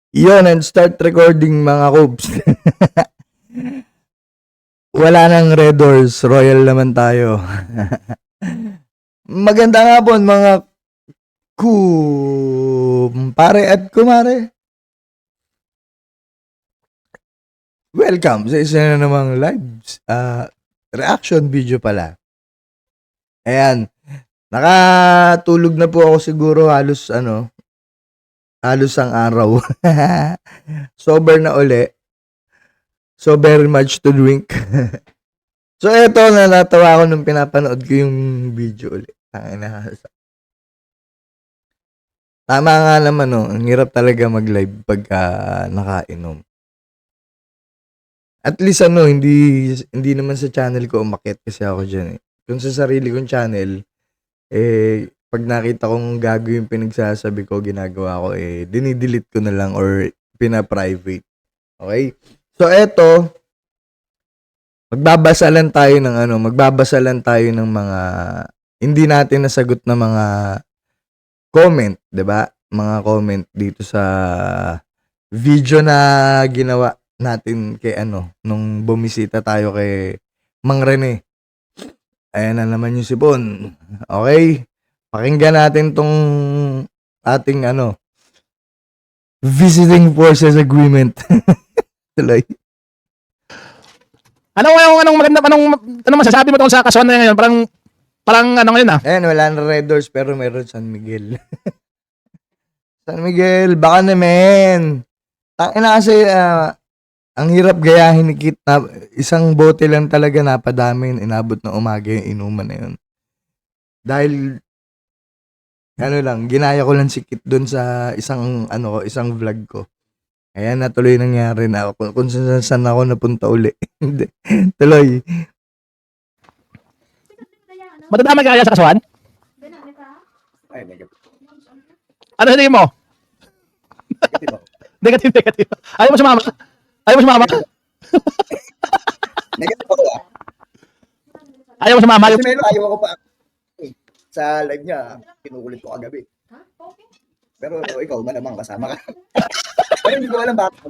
Yun, and start recording mga Cubs. Wala nang Red Doors, Royal naman tayo. Maganda nga po mga kumpare at kumare. Welcome sa isa na namang live reaction video pala. Ayan, nakatulog na po ako siguro halos ang araw. Sober na uli. So very much to drink. So eto, natawa ako nung pinapanood ko yung video ulit. Tama nga naman, no? Ang hirap talaga mag-live pagka nakainom. At least hindi naman sa channel ko umakyat kasi ako dyan eh. Kung sa sarili kong channel, pag nakita kong gago yung pinagsasabi ko, ginagawa ko, dinidelete ko na lang or pina-private. Okay? So eto, magbabasa lang tayo ng mga hindi natin nasagot na mga comment, 'di ba? Mga comment dito sa video na ginawa natin kay nung bumisita tayo kay Mang Rene. Ayan na naman yung sipon. Okay? Pakinggan natin tong ating visiting forces agreement. Tuloy. Anong masasabi mo tungkol sa kasuhan na ngayon? Parang ngayon ah. Ayan, wala na Red Doors pero meron San Miguel. San Miguel, baka naman. Tangina kasi, ang hirap gayahin ni Kit na isang bote lang talaga napadami, inabot ng umaga yung inuman na yun. Dahil, ginaya ko lang si Kit doon sa isang vlog ko. Ayan, natuloy nangyari na ako. Kung saan ako napunta uli. Hindi. Tuloy. Matadamay ka kaya sa kasuhan? Ay, negative. Ano sa tingin mo? Negative. Negative. Ayaw mo sumama? Negative ako ah. Ayaw mo sumama? Kasi meron, ayaw ako pa. Sa live niya, kinukulit ko kagabi. Pero ikaw, malamang kasama ka. Pero hindi ko alam bakit.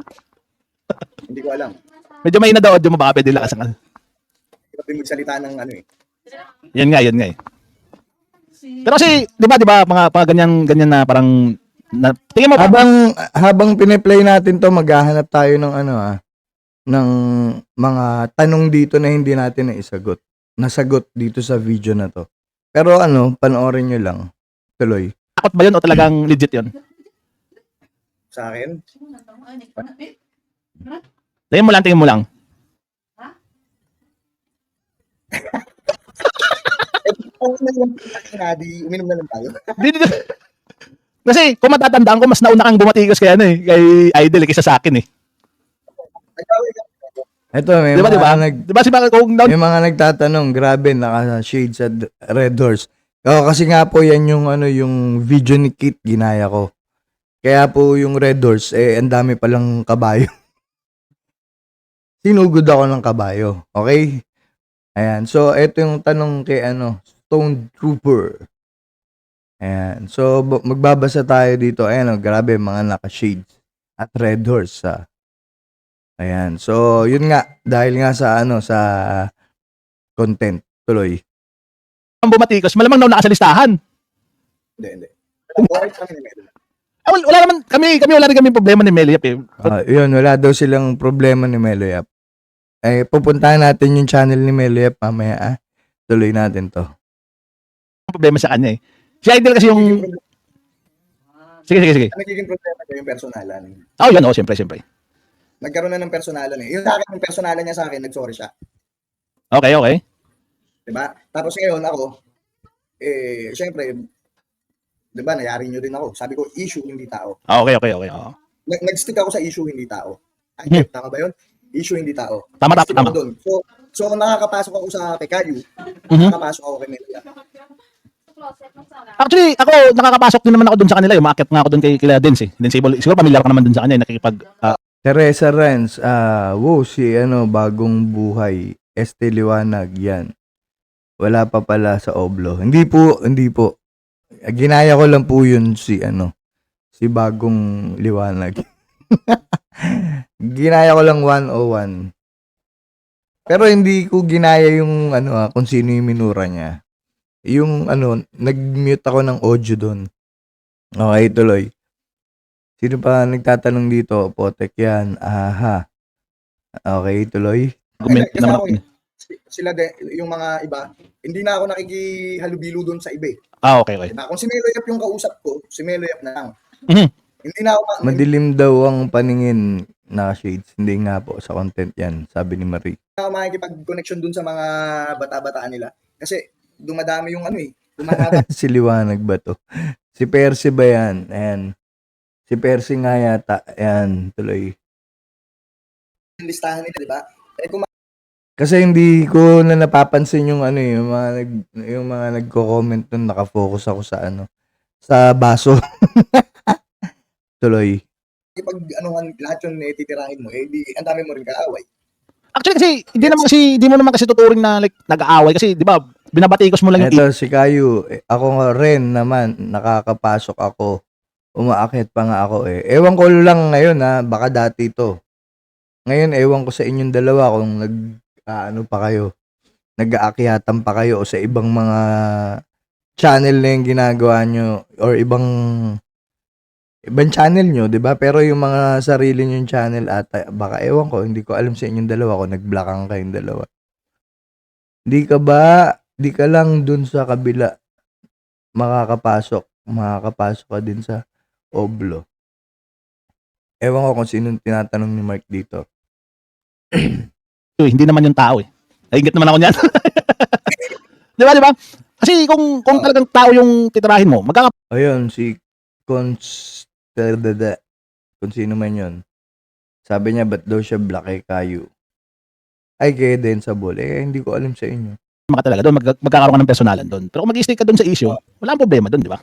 Hindi ko alam. Medyo may na daw audio mo, baka pwede lakasan ka. Ikaw yung magsalita ng ano eh. Yan nga eh. Pero kasi, di ba, mga ganyan na parang, tingin mo ba? Habang piniplay natin to, maghahanap tayo ng ng mga tanong dito na hindi natin nasagot dito sa video na to. Pero panoorin nyo lang. Tuloy. Takot ba yun o talagang legit yun? Sa akin, Tingin mo lang. uminom na lang tayo. Di. Kasi kung matatandaan ko, mas nauna kang bumatikos kay Idol kaysa sa akin eh. Ito, may Diba? may mga nagtatanong, grabe, naka-shades at Red Doors. Kasi nga po yan yung yung video ni Kit ginaya ko. Kaya po yung Red Doors, ang dami palang kabayo. Sinugod ako ng kabayo. Okay? Ayan. So, ito yung tanong kay Stone Trooper. Ayan. So, magbabasa tayo dito. Ayan, grabe, mga naka-shades at Red Doors. Ayan. So, yun nga. Dahil nga sa sa content. Tuloy. Ang bumatikos, malamang nauna ka sa listahan. Hindi. Buhay kami ni Melo. Wala naman, wala rin kami problema ni Meliap eh. Yun, wala daw silang problema ni Meloyap. Pupuntahan natin yung channel ni Meloyap mamaya. Tuloy natin to. Problema sa kanya eh. Si Idol kasi yung... Sige. Ang nagiging problema ko yung personalan. Yun, siyempre. Nagkaroon na ng personalan eh. Yung sa akin, yung personalan niya sa akin, nag-sorry siya. Okay. Diba? Tapos ngayon ako, syempre, diba, nayari nyo rin ako. Sabi ko, issue, hindi tao. Okay. Oo. Nag-stick ako sa issue, hindi tao. Ay, tama ba yun? Issue, hindi tao. Tama. Stick ako dun. So, nakakapasok ako sa Pekayu, nakakapasok ako kay Melia. Actually, ako, nakakapasok din naman ako dun sa kanila. Umaakit nga ako dun kay Dens eh. Siguro familiar ka naman dun sa kanya. Nakikipag... Teresa Renz, si bagong buhay. Este Liwanag, yan. Wala pa pala sa Oblo. Hindi po. Ginaya ko lang po yun si bagong liwanag. Ginaya ko lang 101. Pero hindi ko ginaya yung kung sino yung minura niya. Yung nag-mute ako ng audio doon. Okay, tuloy. Sino pa nagtatanong dito? Potek yan. Aha. Okay, tuloy. Comment Kasi naman ako ako. sila yung mga iba, hindi na ako nakikihalubilo doon sa iba eh. Okay. Diba? Kung si Meloyap yung kausap ko, si Meloyap na lang. Mhm. Hindi na ako Madilim daw ang paningin na shades. Hindi nga po sa content yan, sabi ni Marie. makikipag-connection doon sa mga bata-bataan nila. Kasi dumadami yung humahaba Si Liwanag ba to? Si Percy ba yan? Ayan. Si Percy nga yata. Ayan, tuloy. yung listahan nila, di ba? Eh kung Kasi hindi ko na napapansin yung yung mga nagko-comment doon, nakafocus ako sa sa baso. Tuloy. makikipag lahat yung titirahin mo, di ang dami mo rin kaaway. Actually kasi hindi mo naman kasi tuturing na like nag-aaway kasi 'di ba binabatikos mo lang yung Eto si Kayu, ako nga rin naman, nakakapasok ako. Umaakyat pa nga ako eh. Ewan ko lang ngayon baka dati to. Ngayon ewan ko sa inyong dalawa kung pa kayo. Nag-aakyatan pa kayo o sa ibang mga channel na yung ginagawa nyo or ibang channel nyo, 'di ba? Pero yung mga sarili nyo channel ata, baka ewan ko, hindi ko alam sa inyong dalawa kung nag-blockang kayong dalawa. Di ka lang dun sa kabila makakapasok ka din sa Oblo. Ewan ko kung sinong tinatanong ni Mark dito. hindi naman yung tao eh. Nainggit naman ako niyan. 'Di ba? Kasi kung talagang tao yung titirahin mo, Ayun, si Consterdada, kung sino man yun. Sabi niya, ba't daw siya black kay Kayu? Ay, kaya din sa ball. Hindi ko alam sa inyo. ka talaga doon, magkakaroon ka ng personalan doon. Pero kung mag-stay ka doon sa issue, wala ang problema doon, 'di ba?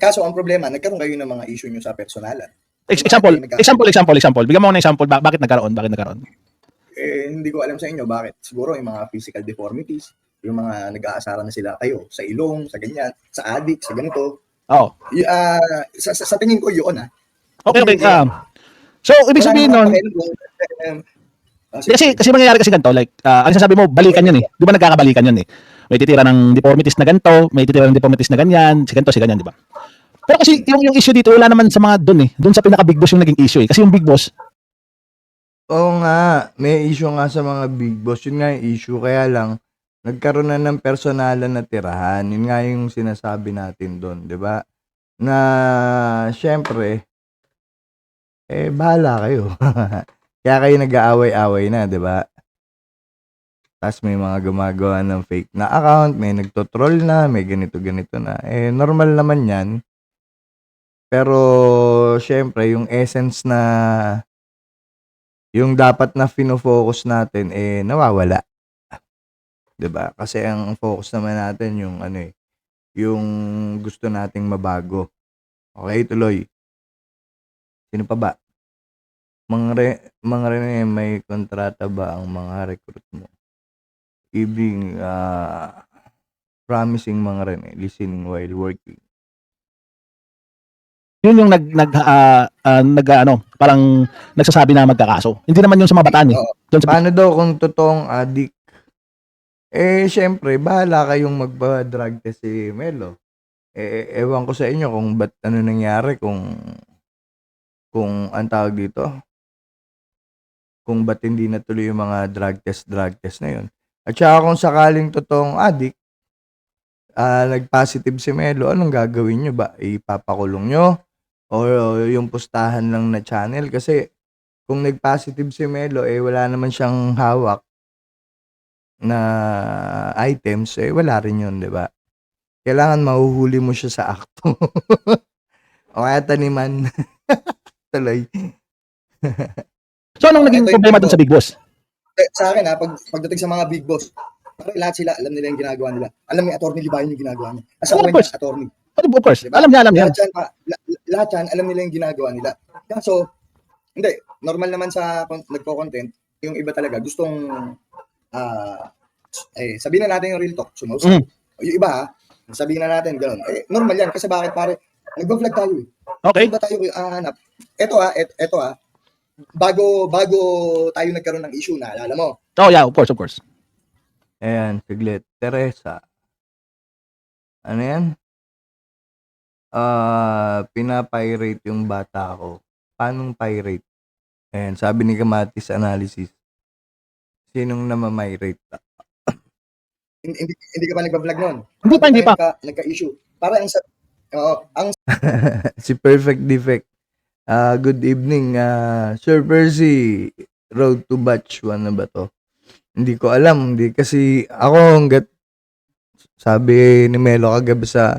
Kaso ang problema, nagkaroon kayo ng mga issue nyo sa personalan. Example. Bigyan mo ako ng example, bakit nagkaroon? Hindi ko alam sa inyo bakit. Siguro yung mga physical deformities, yung mga nag-aasara na sila kayo sa ilong, sa ganyan, sa addict, sa ganito. Oo. Sa tingin ko yun Okay. So, ibig sabihin nun, kasi mangyayari kasi ganito, like, ang sasabi mo, balikan yun eh. Di ba nagkakabalikan yun eh? May titira ng deformities na ganito, may titira ng deformities na ganyan, si ganyan, di ba? Pero kasi yung issue dito, wala naman sa mga doon eh. Doon sa pinaka-big boss yung naging issue eh. Kasi yung big boss, Oo nga, may issue nga sa mga big boss. Yun nga yung issue. Kaya lang, nagkaroon na ng personalan na tirahan. Yun nga yung sinasabi natin doon, di ba? Na, syempre, bahala kayo. Kaya kayo nag-aaway-away na, di ba? Tapos may mga gumagawa ng fake na account, may nagtotroll na, may ganito-ganito na. Normal naman yan. Pero, syempre, yung essence na yung dapat na fino-focus natin nawawala. 'Di ba? Kasi ang focus naman natin yung yung gusto nating mabago. Okay, tuloy. Sino pa ba? Mga Rene, may kontrata ba ang mga recruit mo? Evening, promising mga Rene, listening while working. yun yung parang nagsasabi na magkakaso. Hindi naman yung sa mga bataan eh. Doon sa Paano daw kung totoong addict? Syempre, bahala kayong magpa-drug test si Melo. Ewan ko sa inyo kung ba't nangyari kung ang tawag dito, kung ba't hindi natuloy yung mga drug test na yun. At saka kung sakaling totoong addict, nag-positive si Melo, anong gagawin nyo ba? Ipapakulong nyo? O yung pustahan lang na channel? Kasi kung nag-positive si Melo, wala naman siyang hawak na items, wala rin yun, di ba? Kailangan mahuhuli mo siya sa akto. O kaya taniman. Tuloy. So, anong naging problema doon sa big boss? Sa akin pagdating sa mga big boss, lahat sila alam nila yung ginagawa nila. Alam ni Atty. Libayan yung ginagawa niya. Asawa niya, attorney. Of course. Diba? Alam niya. Lahat yan, alam nila yung ginagawa nila. So, hindi, normal naman sa nagko-content, yung iba talaga gustong sabihin na natin yung real talk, sumausap. Yung iba sabihin na natin gano'n. Normal yan kasi bakit pare, nagbo-vlog tayo eh. Okay. Ba tayo hanap? Ito bago tayo nagkaroon ng issue, naalala mo? Oh yeah, of course, of course. Ayan, saglit. Teresa. Ano yan? Pinapirate yung bata ko. Paanong pirate? Ayan, sabi ni Kamatis Analysis. Sinong namamirate? Hindi ka pa nagpa-vlog noon. Hindi pa. Nagka-issue. Para ang Si Perfect Defect. Good evening, Sir Percy. Road to Batch 1 na ba to? Hindi ko alam. Hindi kasi ako hanggat sabi ni Melo kagabi sa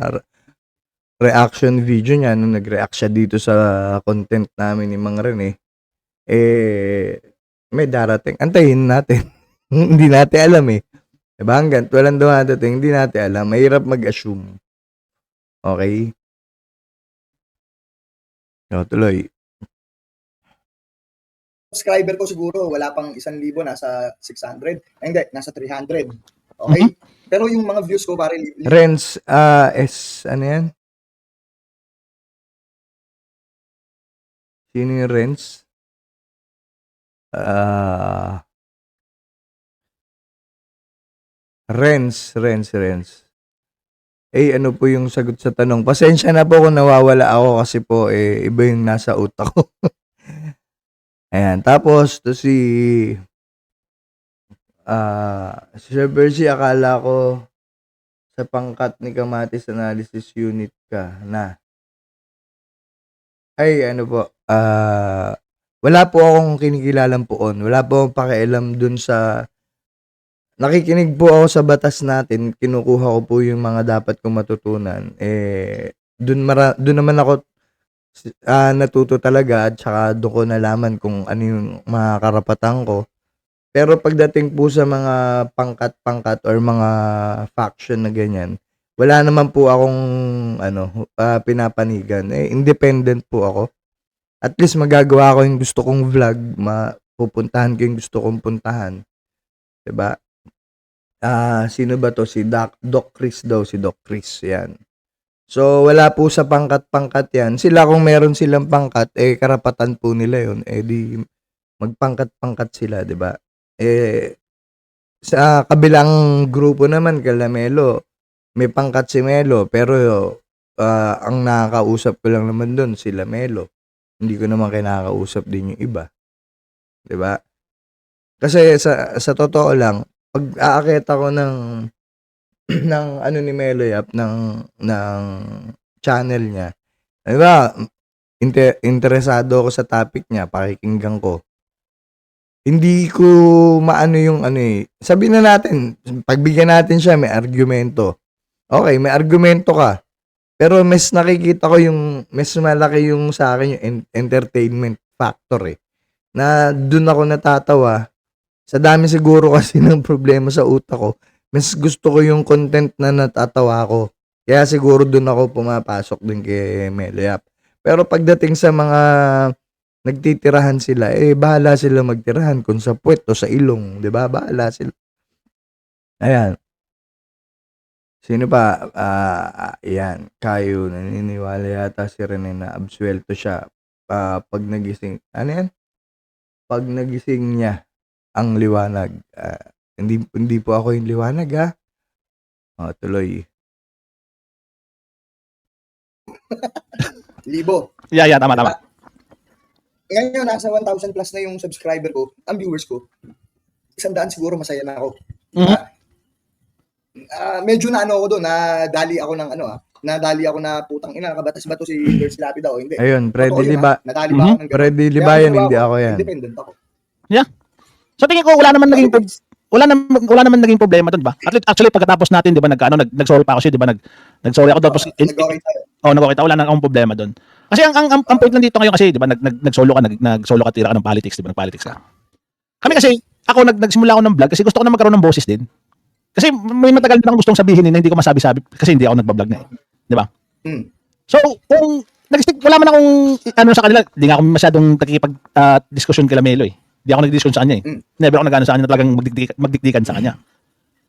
reaction video niya nung nag-react siya dito sa content namin ni Mang Rene, may darating. Antayin natin. Hindi natin alam eh. Diba? Hanggang walang dumadating, hindi natin alam. Mahirap mag-assume. Okay? So, tuloy. subscriber ko siguro wala pang 1,000, nasa 600. Hindi, nasa 300. Okay? Pero yung mga views ko pare Renz, ano yan? Sino yung Renz? Renz. Ano po yung sagot sa tanong? Pasensya na po kung nawawala ako kasi po iba yung nasa utak ko. Ayan, tapos to si Sir Bercy, akala ko sa pangkat ni Kamatis Analysis Unit ka na. Ay, ano po, wala po akong kinikilalang poon. Wala po akong pakialam dun sa nakikinig po ako sa batas natin, kinukuha ko po yung mga dapat kong matutunan. Dun naman ako natuto talaga at saka doon ko nalaman kung ano yung mga karapatan ko. Pero pagdating po sa mga pangkat-pangkat or mga faction na ganyan, wala naman po akong pinapanigan. Independent po ako. At least magagawa ko yung gusto kong vlog, pupuntahan ko yung gusto kong puntahan. 'Di ba? Sino ba to? Si Doc Chris daw, si Doc Chris. Yan. So, wala po sa pangkat-pangkat yan. Sila kung meron silang pangkat, karapatan po nila yun. Di magpangkat-pangkat sila, di ba? Sa kabilang grupo naman, kala Melo, may pangkat si Melo, pero ang nakakausap ko lang naman doon, sila Melo. Hindi ko naman kinakausap din yung iba. Di ba? Kasi sa totoo lang, pag aakit ako ng ano ni Melo Yap ng channel niya. Di ba? Interesado ako sa topic niya, pakikinggan ko. Hindi ko maano yung sabihin na natin, pagbigyan natin siya, may argumento. Okay, may argumento ka. Pero mas nakikita ko mas malaki yung sa akin yung entertainment factor na doon ako natatawa. Sa dami siguro kasi ng problema sa utak ko, mas gusto ko yung content na natatawa ko. Kaya siguro doon ako pumapasok din kay Melo Yap. Pero pagdating sa mga nagtitirahan sila, bahala sila magtirahan kung sa puwet o sa ilong, 'di ba? Bahala sila. Ayan. Sino pa? Ayan. Kayo, naniniwala yata si Rene na absuelto siya pag nagising. Ano yan? Pag nagising niya ang liwanag. Hindi po ako yung liwanag, ha? Tuloy. libo. Yeah, tama. Ngayon, nasa 1,000 plus na yung subscriber ko, ang viewers ko. 100 siguro masaya na ako. Medyo na ako doon, nadali ako ng nadali ako na putang ina, nakabatas ba to si Percy Lapida o hindi? Ayun, Freddy Liba. Nadali ba ako ng Freddy Libayan, hindi ako yan. Independent ako. So tingin ko wala naman naging problema doon ba? Actually pagkatapos natin 'di ba nag-sorry pa ako siya 'di ba nag-sorry ako tapos Nag-okay tayo. nag-okay wala na akong problema doon. Kasi ang point lang dito ngayon kasi 'di ba nag-solo ka tira ka ng politics 'di ba nag-politics ka. Kami kasi ako nagsimula ako ng vlog kasi gusto ko na magkaroon ng boses din. Kasi may matagal na akong gustong sabihin na hindi ko masabi-sabi kasi hindi ako nagba-vlog na 'di ba? So kung wala man akong sa kanila, hindi nga ako masyadong nakikipag-discussion kay Melo Hindi ako nag-discussion sa kanya Never ako nag-ano sa kanya na talagang magdikdikan sa kanya.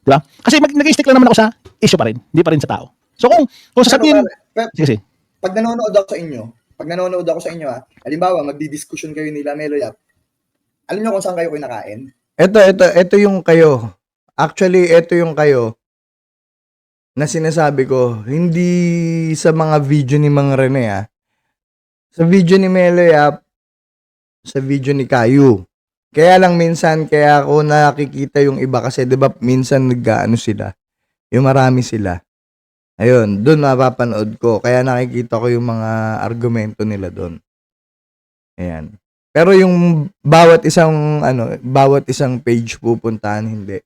Di ba? Kasi nag-stick lang naman ako sa issue pa rin. Hindi pa rin sa tao. So kung sasabihin... Sige. Pag nanonood ako sa inyo, pag nanonood ako sa inyo halimbawa magdi-discussion kayo nila Melo Yap, alam niyo kung saan kayo kinakain? Ito yung kayo. Actually, ito yung kayo na sinasabi ko. Hindi sa mga video ni Mang Rene Sa video ni Melo Yap, sa video ni Kayu. Kaya lang minsan, kaya ako nakikita yung iba kasi 'di ba minsan nag-aano sila, yung marami sila. Ayun, doon mapapanood ko. Kaya nakikita ko yung mga argumento nila doon. Ayan. Pero yung bawat isang page pupuntahan, hindi.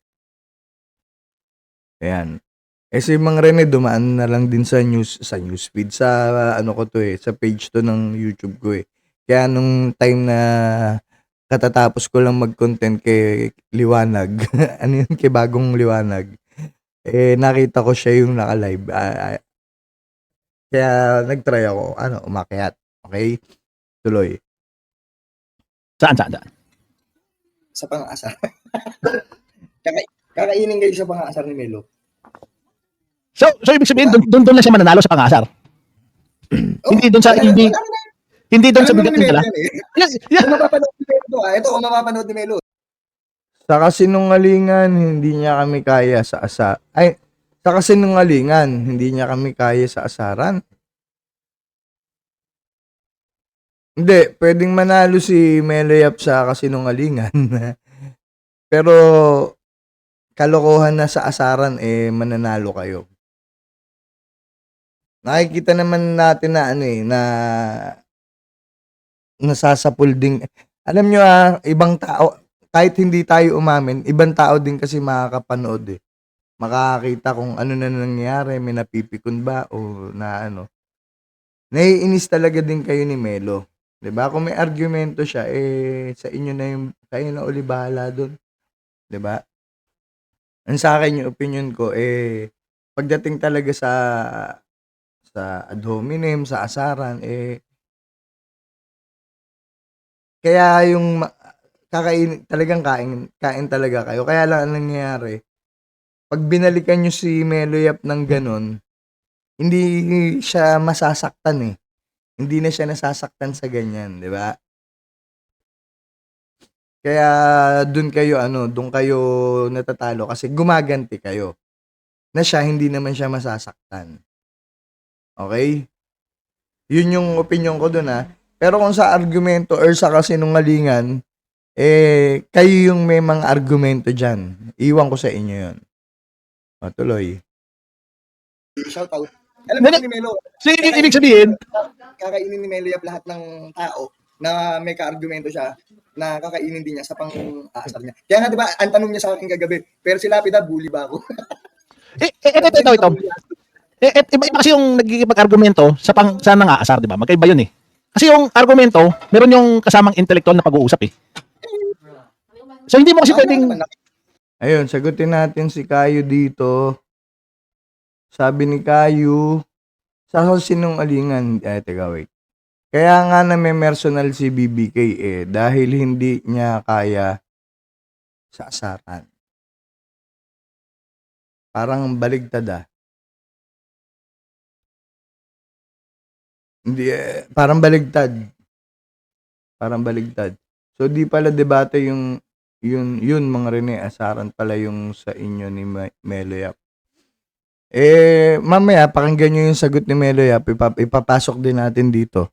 Ayan. Si Mang Rene dumaan na lang din sa newsfeed, sa sa page to ng YouTube ko Kaya nung time na katatapos ko lang mag-content kay Liwanag, kay Bagong Liwanag, nakita ko siya yung naka-live. Kaya nag-try ako, umakyat. Okay? Tuloy. Saan? Sa pang-aasar. Kakainin kayo sa pang-aasar ni Melo. So ibig sabihin, doon lang siya mananalo sa pangasar. Hindi doon sa, hindi doon sa bigat ng dala. Kung mapapanood ni Melo ito kung mapapanood ni Melo. Sa kasinungalingan, hindi niya kami kaya sa sa kasinungalingan, hindi niya kami kaya sa asaran. Hindi, pwedeng manalo si Melo Yap sa kasinungalingan. Pero kalokohan na sa asaran mananalo kayo. Nakikita naman natin na na nasasapul din. Alam nyo ibang tao, kahit hindi tayo umamin, ibang tao din kasi makakapanood Makakakita kung ano na nangyayari, may napipikon ba o na Naiinis talaga din kayo ni Melo. 'Di ba? Kung may argumento siya, sa inyo na yung, kayo na uli bahala doon. 'Di ba? Ang sa akin yung opinion ko, pagdating talaga sa ad hominem, sa asaran, kaya yung talagang kain talaga kayo. Kaya lang ang nangyayari, pag binalikan nyo si Melo Yap ng ganon, hindi siya masasaktan Hindi na siya nasasaktan sa ganyan, di ba? Kaya doon kayo natatalo kasi gumaganti kayo. Na siya, hindi naman siya masasaktan. Okay? Yun yung opinion ko doon Pero kung sa argumento or sa kasinungalingan, kayo yung may mga argumento dyan. Iwan ko sa inyo yun. Tuloy. Shout out. Alam mo ni Melo. So, ibig sabihin, kakainin ni Melo Yap lahat ng tao na may ka-argumento siya na kakainin din niya sa pang-aasar niya. Kaya nga 'di ba, ang tanong niya sa akin kagabi, pero si Lapida bully ba ako? ito. Iba kasi yung nagkikipag-argumento sa nangaasar, di ba? Magkaiba yun Kasi yung argumento, meron yung kasamang intellectual na pag-uusap So hindi mo kasi pwedeng... Ayun, sagutin natin si Kayu dito. Sabi ni Kayu, sa sinungalingan, teka wait. Kaya nga na may personal si BBK dahil hindi niya kaya sa asaran. Parang baligtad Hindi, parang baligtad. So, di pala debate yun mga Rene, asaran pala yung sa inyo ni Melo Yap. Mamaya, pakinggan nyo yung sagot ni Melo Yap, ipapasok din natin dito.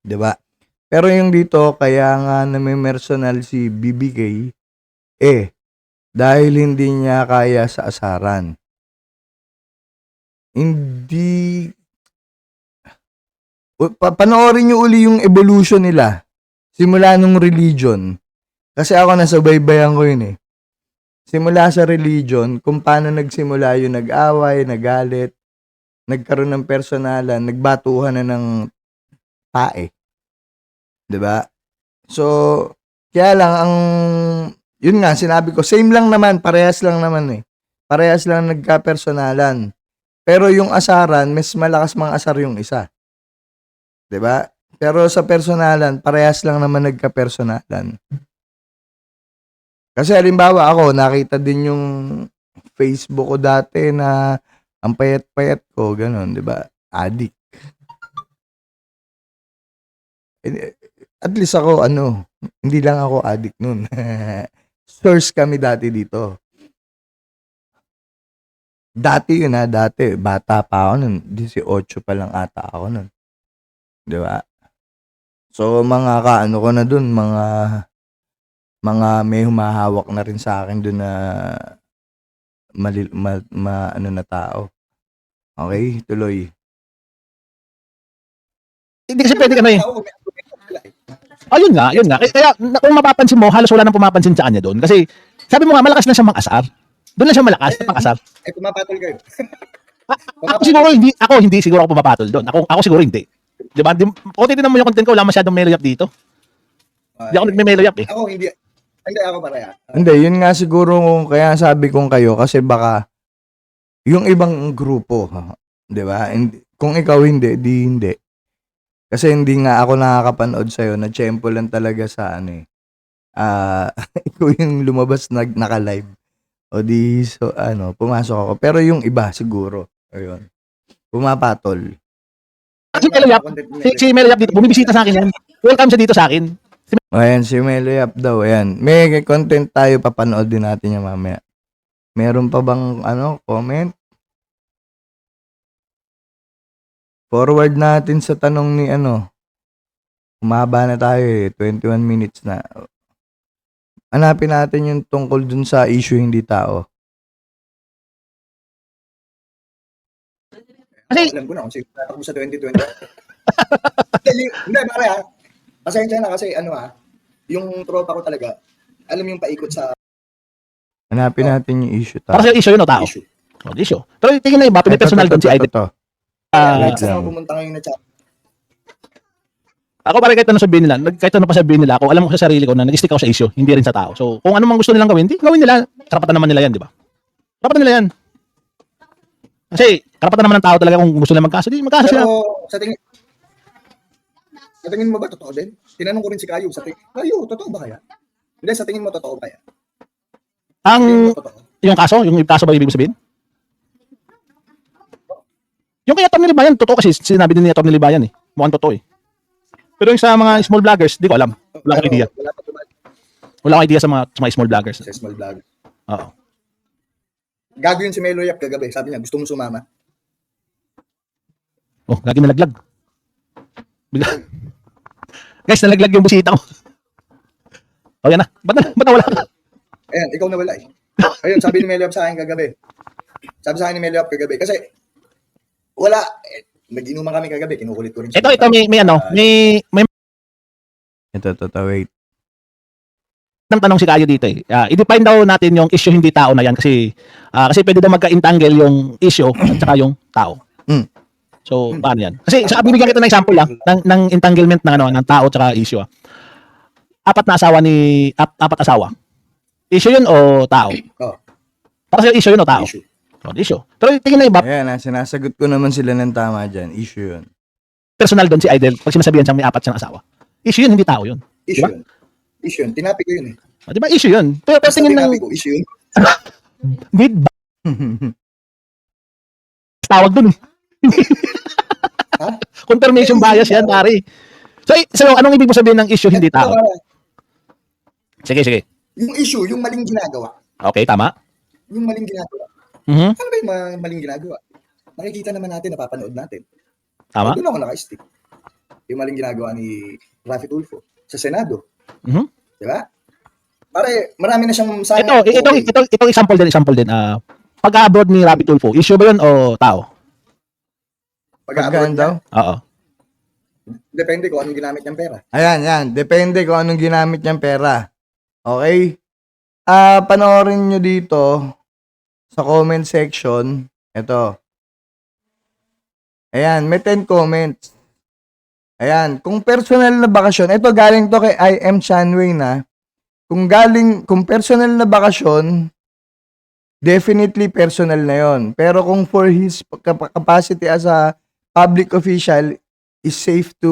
Diba? Pero yung dito, kaya nga na may personal si BBK, dahil hindi niya kaya sa asaran. Hindi... Panoorin nyo uli yung evolution nila. Simula nung religion. Kasi ako nasubaybayan ko yun Simula sa religion, kung paano nagsimula yung nag-away, nagalit, nagkaroon ng personalan, nagbatuhan na ng tae. 'Di ba? So, kaya lang yun nga sinabi ko, same lang naman, parehas lang naman Parehas lang nagka-personalan. Pero yung asaran, mas malakas mga asar yung isa. 'Di ba? Pero sa personalan, parehas lang naman nagka-personalan. Kasi halimbawa ako, nakita din yung Facebook ko dati na ang payat-payat ko, ganun, 'di ba? Addict. At least ako, hindi lang ako addict nun. Source kami dati dito. Dati yun dati. Bata pa ako nun. 18 pa lang ata ako nun. Di ba? So, mga kaano ko na dun, mga may humahawak na rin sa akin dun na ano na tao. Okay, tuloy. Hindi kasi pwede ka na eh. Ako, may argumento sila eh. Yun nga, yun nga. Kaya kung mapapansin mo, halos wala nang pumapansin sa kanya doon. Kasi sabi mo nga, malakas na siya mang-asar. Doon lang siya malakas na pang-asar. Pumapatol kayo. Ako siguro hindi siguro ako pumapatol doon. Ako siguro hindi. 'Di ba? Kung titignan mo yung content ko, wala masyadong meloyap dito. Hindi ako nagme-meloyap eh. Ako hindi. Hindi ako pareha. Hindi, yun nga siguro kaya sabi kong kayo kasi baka yung ibang grupo, 'di ba? Kung ikaw hindi, di hindi. Kasi hindi nga ako nakakapanood sa'yo, na-tsempo lang talaga sa ikaw yung lumabas naka-live. O di, so pumasok ako. Pero yung iba siguro, ayun, pumapatol. Si Meloyap, si Meloyap dito, bumibisita sa akin yan. Welcome siya dito sa akin. Ayan, si Meloyap daw, ayan. May content tayo, papanood din natin yan mamaya. Meron pa bang, comment? Forward natin sa tanong ni Humaba na tayo 21 minutes na. Hanapin natin yung tungkol dun sa issue hindi tao. Kasi, Alam ko na kung sino tatakbo sa 2020. Hindi, pareha. Pasensya na kasi yung tropa ko talaga, alam yung paikot sa Hanapin natin yung issue para tao. sa issue yun o tao? issue. Issue. Pero tingin na iba, pinipersonal doon si Idol. Like, saan ako pumunta ngayon na chat? Ako parang kahit ano sabihin nila, kahit ano pa sabihin nila, ako alam ko sa sarili ko na nag-stick ako sa issue, hindi rin sa tao. So, kung ano mang gusto nilang gawin, gawin nila. Karapatan naman nila yan, di ba? Karapatan nila yan. Kasi, karapatan naman ng tao talaga kung gusto nila magkaso, di magkaso sila. Pero sa tingin mo ba totoo din? Tinanong ko rin si Kayo, Kayo, totoo ba kaya? Hindi, sa tingin mo totoo ba kaya? Ang, Totoo. yung kaso ba ibig sabihin? Yung kay Atty. Libayan, totoo kasi sinabi din ni Atty. Libayan eh. Mukhang totoo eh. Pero yung sa mga small vloggers, di ko alam. Wala akong idea. Wala pa tumali Wala akong idea sa mga small vloggers. sa small vlog. Oo. Gago yun si Meloyap kagabi. Sabi niya, gusto mo sumama? Oh, lagi nalaglag. Bigla. Guys, nalaglag yung busita ko. O yan na. Ba't nawala ka? Ayan, ikaw na wala eh. Ayun, sabi ni Meloyap sa akin kagabi. Sabi sa akin ni Meloyap kagabi. Kasi, wala. Nag-inuman kami kagabi. Kinukulit ko rin siya. Ito, may Ito, wait. tanong si Kayo dito eh. I-define daw natin yung issue hindi tao na yan kasi pwede daw magka-entangle yung issue at saka yung tao. Mm. So, paano yan? Kasi bibigyan kita ng example ng entanglement ng tao at saka issue. Apat asawa. Issue yun o tao? Oh, Para sa issue yun o tao? issue. Issue. Pero tingin na iba, Ayan, sinasagot ko naman sila ng tama dyan. Issue yun. personal doon si Idol pag sinasabihan siyang may apat siyang asawa. Issue yun, hindi tao yun. Issue Diba? yun. Issue yun. Tinapi ko yun eh. Di ba? Issue yun. Pero Basta tingin ng tinapi ko, issue yun. need ba? Tawag dun eh. Ha? Confirmation bias yan, pare. So, anong ibig mo sabihin ng issue hindi tao? Sige. Yung issue, yung maling ginagawa. Okay, tama. Yung maling ginagawa. Mhm. Ano ba yung maling ginagawa? Nakikita naman natin, napapanood natin. Tama. Doon ako naka-stick. Yung maling ginagawa ni Rafi Tulfo sa Senado. Mhm. Di ba? Pare, marami na siyang sana. Itong example din. Pag-abroad ni Rapi Tulfo, issue ba yun o tao? Pag-abroad Pagkaan daw? niya, Oo. depende kung anong ginamit niyang pera. Ayan. Depende kung anong ginamit niyang pera. Okay? Panoorin nyo dito sa comment section. Ito. Ayan, may 10 comments. Ayan, kung personal na bakasyon, ito galing to kay I am Chanway na. Kung personal na bakasyon, definitely personal na yon. Pero kung for his capacity as a public official, is safe to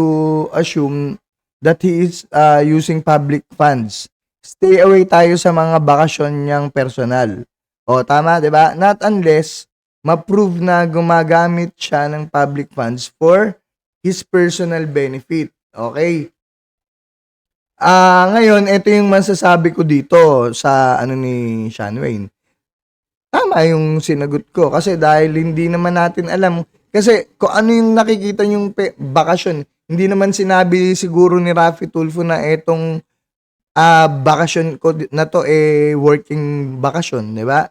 assume that he is using public funds. Stay away tayo sa mga bakasyon niyang personal. O, tama, di ba? Not unless ma-prove na gumagamit siya ng public funds for his personal benefit. Okay? Ngayon ito yung masasabi ko dito sa ano ni Sean Wayne. Tama yung sinagot ko kasi dahil hindi naman natin alam kasi kung ano yung nakikita yung bakasyon. Hindi naman sinabi siguro ni Raffy Tulfo na etong bakasyon ko na to working bakasyon, di ba?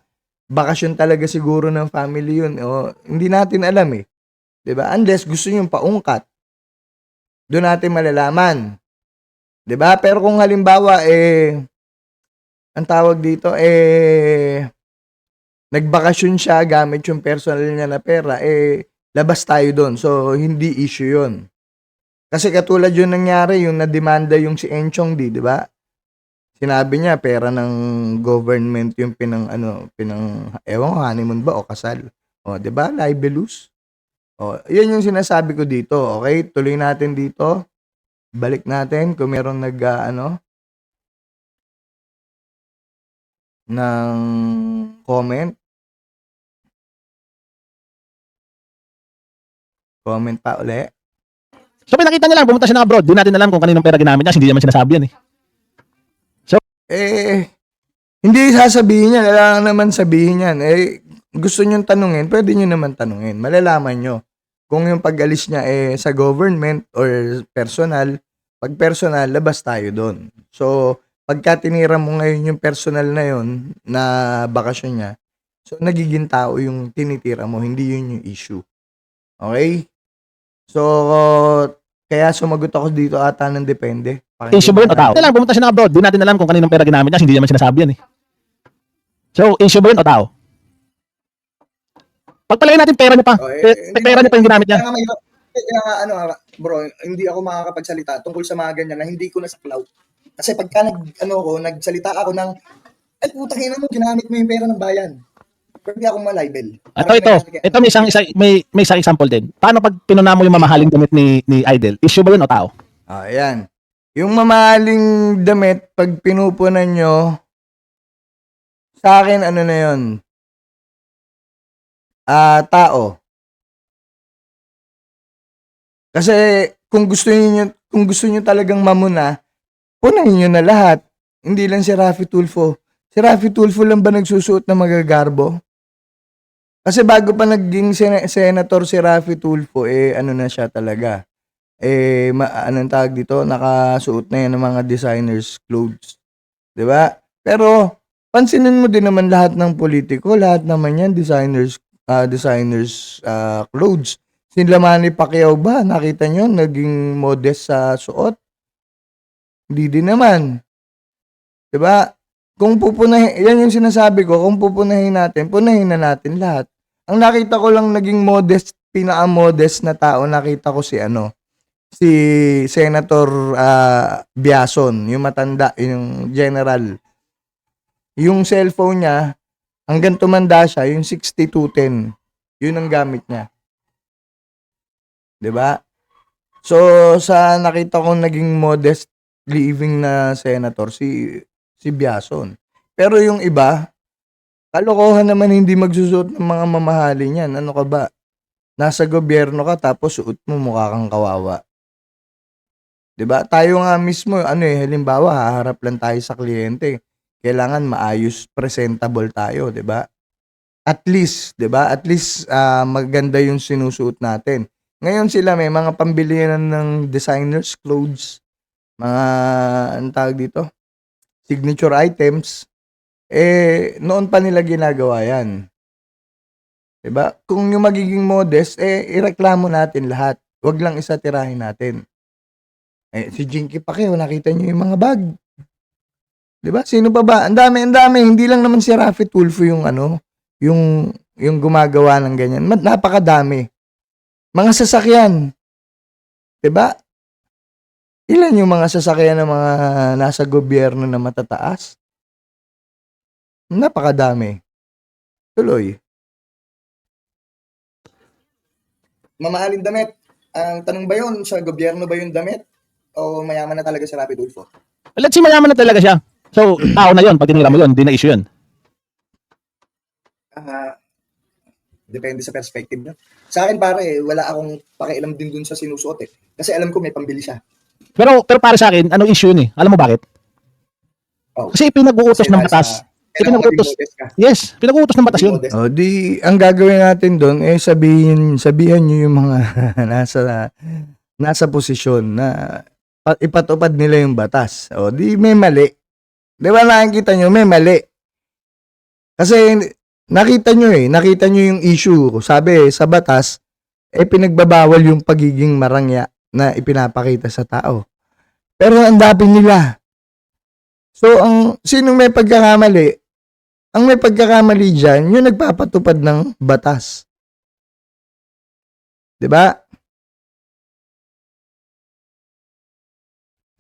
Bakasyon talaga siguro ng family yun. O, hindi natin alam eh. Di ba? Unless gusto nyo paungkat. Doon natin malalaman. Di ba? Pero kung halimbawa, ang tawag dito, nagbakasyon siya gamit yung personal niya na pera, labas tayo doon. So, hindi issue yun. Kasi katulad yun nangyari, yung nademanda yung si Enchong di ba? Sinabi niya, pera ng government yung ewan ko, honeymoon ba o kasal. O, di ba? Libelous. O, yun yung sinasabi ko dito. Okay, tuloy natin dito. Balik natin kung merong ng comment. Comment pa uli. So pinakita niya lang, pumunta siya ng abroad. Di natin alam kung kaninong pera ginamit niya, hindi naman sinasabi yan eh. Hindi sasabihin niya, kailangan naman sabihin yan. Gusto niyong tanungin, pwede niyo naman tanungin. Malalaman niyo kung yung pag-alis niya sa government or personal. Pag personal, labas tayo doon. So, pagka tinira mo ngayon yung personal na yon na bakasyon niya, so nagiging tao yung tinitira mo, hindi yun yung issue. Okay? So, kaya sumagot ako dito ata ng depende. Issue ba yun o tao? Kaya lang, pumunta siya ng abroad. Di natin alam kung kaninong pera ginamit niya, hindi naman sinasabi yan eh. So, issue ba yun o tao? Pagpalagay natin pera niya pa. Pera niya pa yung ginamit niya. Kaya nga, bro, hindi ako makakapagsalita tungkol sa mga ganyan na hindi ko nasaklaw. Kasi pagka nagsalita ako ng, ay putang ina mo, ginamit mo yung pera ng bayan. Pwede akong malibel. Ito may isang example din. Paano pag pinuna mo yung mamahaling damit ni Idol? Issue ba yun o tao? Ayan. Yung mamahaling damit, pag pinupunan nyo, sa akin, ano na yun? Tao. Kasi, kung gusto niyo talagang mamuna, punahin nyo na lahat. Hindi lang si Raffy Tulfo. Si Raffy Tulfo lang ba nagsusuot na magagarbo? Kasi bago pa naging senator si Raffy Tulfo, ano na siya talaga. Anong tawag dito? Nakasuot na yan ng mga designers clothes. 'Di ba? Pero, pansinin mo din naman lahat ng politiko, lahat naman yan designers clothes. Sila Manny Pacquiao ba? Nakita nyo, naging modest sa suot? Hindi din naman. 'Di ba? Kung pupunahin, yan yung sinasabi ko, kung pupunahin natin, punahin na natin lahat. Ang nakita ko lang naging modest, pinaka-modest na tao, nakita ko si Senator Biason, yung matanda, yung general. Yung cellphone niya, hanggang tumanda siya, yung 6210, yun ang gamit niya. 'Di ba? So, sa nakita kong naging modest living na senator, si Biason. Pero yung iba, kalokohan naman hindi magsusuot ng mga mamahalin yan. Ano ka ba? Nasa gobyerno ka tapos suot mo mukha kang kawawa. 'Di ba? Tayo nga mismo, halimbawa, haharap lang tayo sa kliyente. Kailangan maayos, presentable tayo, 'di ba? At least, 'di ba? At least maganda yung sinusuot natin. Ngayon sila may mga pambilihan ng designers clothes, mga anong tawag dito? Signature items. Noon pa nila ginagawa 'yan. 'Di ba? Kung yung magiging modest, ireklamo natin lahat. 'Wag lang isa tirahin natin. Si Jinky Pacquiao, nakita niyo yung mga bag. 'Di ba? Sino pa ba? Ang dami. Hindi lang naman si Raffy Tulfo yung yung gumagawa ng ganyan. Napakadami. Mga sasakyan. 'Di ba? Ilan yung mga sasakyan ng mga nasa gobyerno na matataas? Napakadami. Tuloy. Mamahalin damit. Ang tanong ba yun, sa gobyerno ba yung damit? O mayaman na talaga si Raffy Tulfo? Let's see, mayaman na talaga siya. So, tao na yun. Pag tinira mo yun, di na issue yun. Depende sa perspective niya. Sa akin pare, wala akong pakialam din dun sa sinusuot eh. Kasi alam ko may pambili siya. Pero para sa akin, ano issue yun eh? Alam mo bakit? Oh. Kasi pinag-uutos Kasi ng dahil batas. kailangan maging Pinag-uutos. modest ka. Yes, pinag-uutos ng batas Maging yun. modest. O di, ang gagawin natin doon, sabihan nyo yung mga nasa posisyon na ipatupad nila yung batas. O di, may mali. Di ba nakikita nyo, may mali. Kasi, nakita nyo yung issue. Sabi, sa batas, pinagbabawal yung pagiging marangya na ipinapakita sa tao. Pero ang dami nila. So, sinong may pagkakamali? Ang may pagkakamali dyan, yung nagpapatupad ng batas. 'Di ba?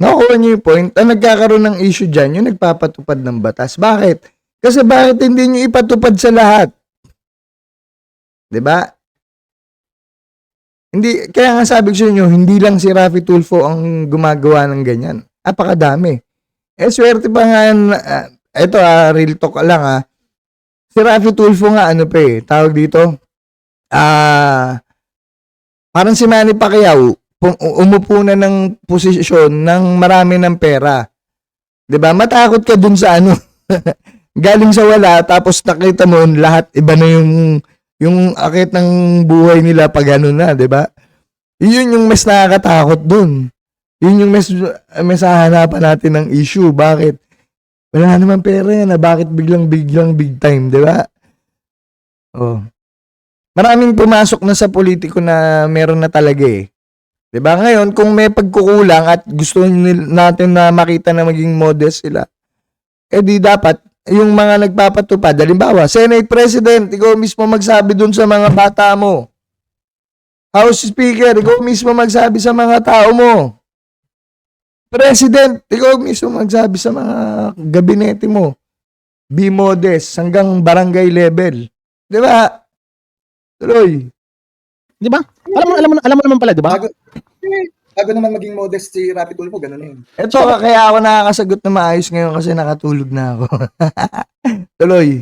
Nakuha niyo yung point? Ang nagkakaroon ng issue dyan, yung nagpapatupad ng batas. Bakit? Kasi bakit hindi niyo ipatupad sa lahat? 'Di ba? Hindi, kaya nga sabi ko sa inyo, hindi lang si Raffy Tulfo ang gumagawa ng ganyan. Napakadami. Swerte pa nga yan, eto real talk lang Si Raffy Tulfo nga, tawag dito, parang si Manny Pacquiao, umupo na ng posisyon ng marami ng pera. 'Di ba? Matakot ka dun sa galing sa wala, tapos nakita mo lahat, iba na yung akit ng buhay nila pag na, 'di ba? Yun yung mas nakakatakot dun. Yun yung mas hahanapan natin ng issue. Bakit? Wala naman pera yan. Bakit biglang big time, di ba? Oh. Maraming pumasok na sa politiko na meron na talaga eh. Di ba? Ngayon, kung may pagkukulang at gusto natin na makita na maging modest sila, di dapat yung mga nagpapatupad, halimbawa, Senate President, ikaw mismo magsabi dun sa mga bata mo. House Speaker, ikaw mismo magsabi sa mga tao mo. President, ikaw mismo magsabi sa mga gabinete mo. Be modest hanggang barangay level. 'Di ba? Tuloy. 'Di ba? Alam mo naman pala, 'di ba? Bago naman maging modest si Raffy Tulfo, ganun na yun. Ito, kaya ako nakakasagot na maayos ngayon kasi nakatulog na ako. Tuloy.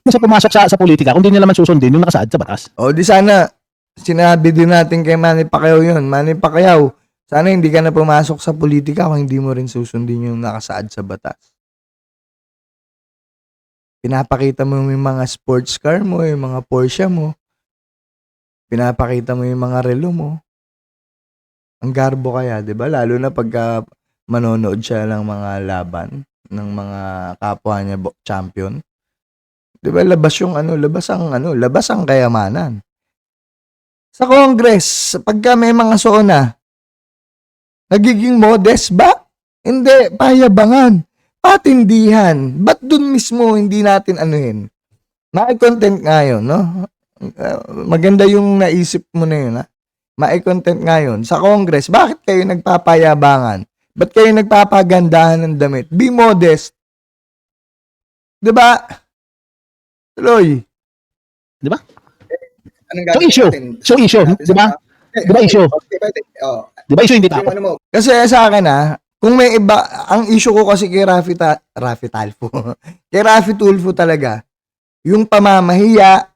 Sa pumasok sa politika, kung di nila man susundin yung nakasaad sa batas. O di sana, sinabi din natin kay Manny Pacquiao yun. Manny Pacquiao, sana hindi ka na pumasok sa politika kung hindi mo rin susundin yung nakasaad sa batas. Pinapakita mo yung mga sports car mo, yung mga Porsche mo. Pinapakita mo yung mga relo mo. Ang garbo kaya, 'di ba? Lalo na pagka manonood siya ng mga laban ng mga kapwa niya champion. 'Di ba? Labas ang kayamanan. Sa Congress, pagka may mga sona, nagiging modest ba? Hindi, payabangan, patindihan. Ba't dun mismo hindi natin anuhin? Content nga yun, no? Maganda yung naisip mo na yun, ha? Content nga yun. Sa Congress, bakit kayo nagpapayabangan? Ba't kayo nagpapagandahan ng damit? Be modest. Diba? Tuloy. Di ba? Anong So gagawin issue. natin? So issue. Di ba? Di ba issue? Okay, pwede. Oh, Di ba issue hindi yung tapos? ano mo, Kasi sa akin kung may iba, ang issue ko kasi kay Raffy Tulfo, kay Raffy Tulfo talaga, yung pamamahiya,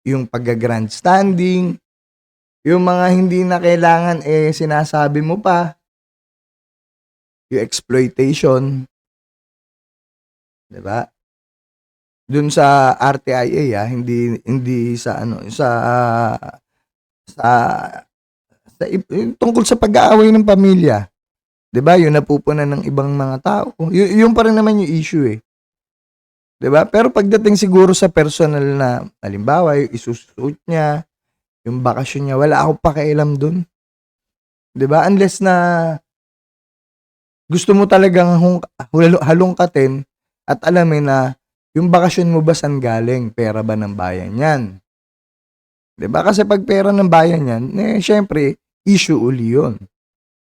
yung pagga-grandstanding, yung mga hindi na kailangan sinasabi mo pa, yung exploitation, 'di ba? Dun sa RTIA hindi sa yung tungkol sa pag-aaway ng pamilya. 'Di ba? Yung napupunan ng ibang mga tao. Yung pa rin naman yung issue 'Di ba? Pero pagdating siguro sa personal na, halimbawa, yung isusuot niya, yung bakasyon niya, wala akong pakialam dun. 'Di ba? Unless na gusto mo talagang halongkatin at alamin na yung bakasyon mo ba saan galing? Pera ba ng bayan yan? 'Di ba? Kasi pag pera ng bayan yan, syempre, issue uli yun.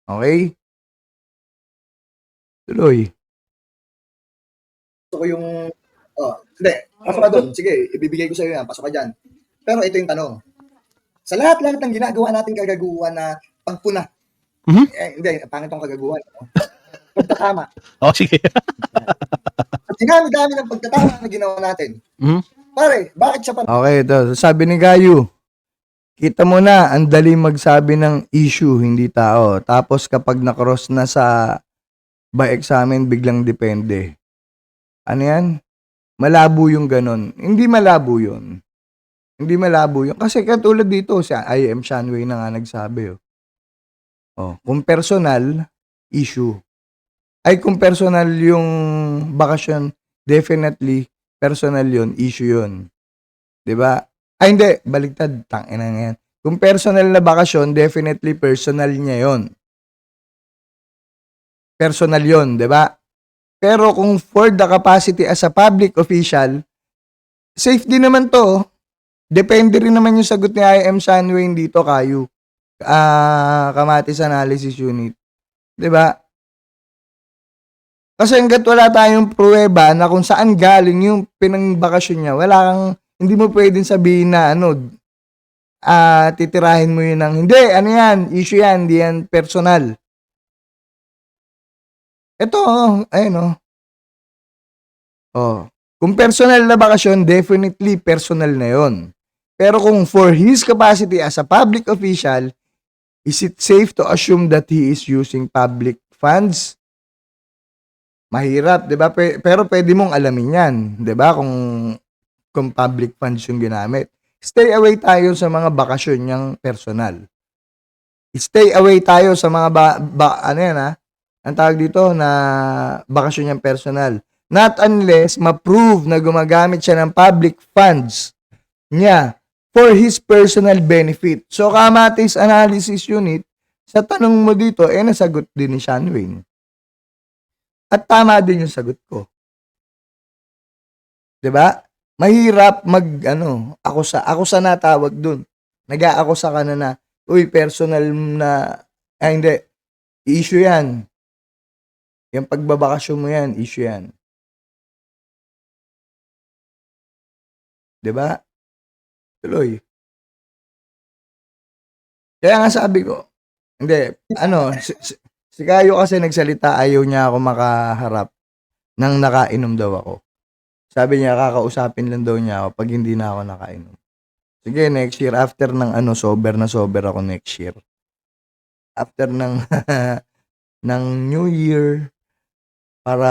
Okay? Tuloy. gusto ko yung, hindi, pasok ka doon. Sige, ibibigay ko sa iyo yan. Pasok ka dyan. Pero ito yung tanong. Sa lahat-lahat ng ginagawa nating kagaguhan na pagpuna, Mhm. hindi, pangit tong kagaguhan. Pagtatama. Oh, sige. Sa dinami-dami ng pagtatama na ginawa natin, Mhm. pare, bakit siya pa Okay, ito. Sabi ni Gayu, Kita mo na, ang dali magsabi ng issue, hindi tao. Tapos kapag nakross na sa by examen, biglang depende. Ano yan? Malabo yung ganon. Hindi malabo yun. Hindi malabo yun. Kasi katulad dito, si I.M. Shanway na nga nagsabi. Kung personal, issue. Ay, kung personal yung bakasyon, definitely, personal yun, issue yun. 'Di ba? Ay, hindi. Baligtad. Tangina nga yan. Kung personal na bakasyon, definitely personal niya yon. Personal yon, 'di ba? Pero kung for the capacity as a public official, safe din naman to. Depende rin naman yung sagot ni I.M. Shanway dito, Kayu. Kamatis Analysis Unit. 'Di ba? Kasi hanggat wala tayong pruweba na kung saan galing yung pinangbakasyon niya, hindi mo pwedeng sabihin na titirahin mo yun ng, hindi, ano yan, issue yan, hindi yan personal. Ito, ayun kung personal na bakasyon, definitely personal na yon. Pero kung for his capacity as a public official, is it safe to assume that he is using public funds? Mahirap, 'di ba? Pero pwede mong alamin 'yan, 'di ba? Kung public funds yung ginamit. Stay away tayo sa mga bakasyon niyang personal. Stay away tayo sa mga ang tawag dito na bakasyon niyang personal. Not unless ma-prove na gumagamit siya ng public funds niya for his personal benefit. So, Kamatis Analysis Unit, sa tanong mo dito, nasagot din ni Shanway. At tama din yung sagot ko. 'Di ba? Mahirap ako sa natawag dun. Nag-aakusa ka na, uy, personal na, hindi, issue yan. Yung pagbabakasyon mo yan, issue yan. 'Di ba? Tuloy. Kaya nga sabi ko, hindi, si Kayo kasi nagsalita, ayaw niya ako makaharap nang nakainom daw ako. Sabi niya, kakausapin lang daw niya ako pag hindi na ako nakainom. Sige, next year, after ng sober na sober ako next year. After ng ng New Year, para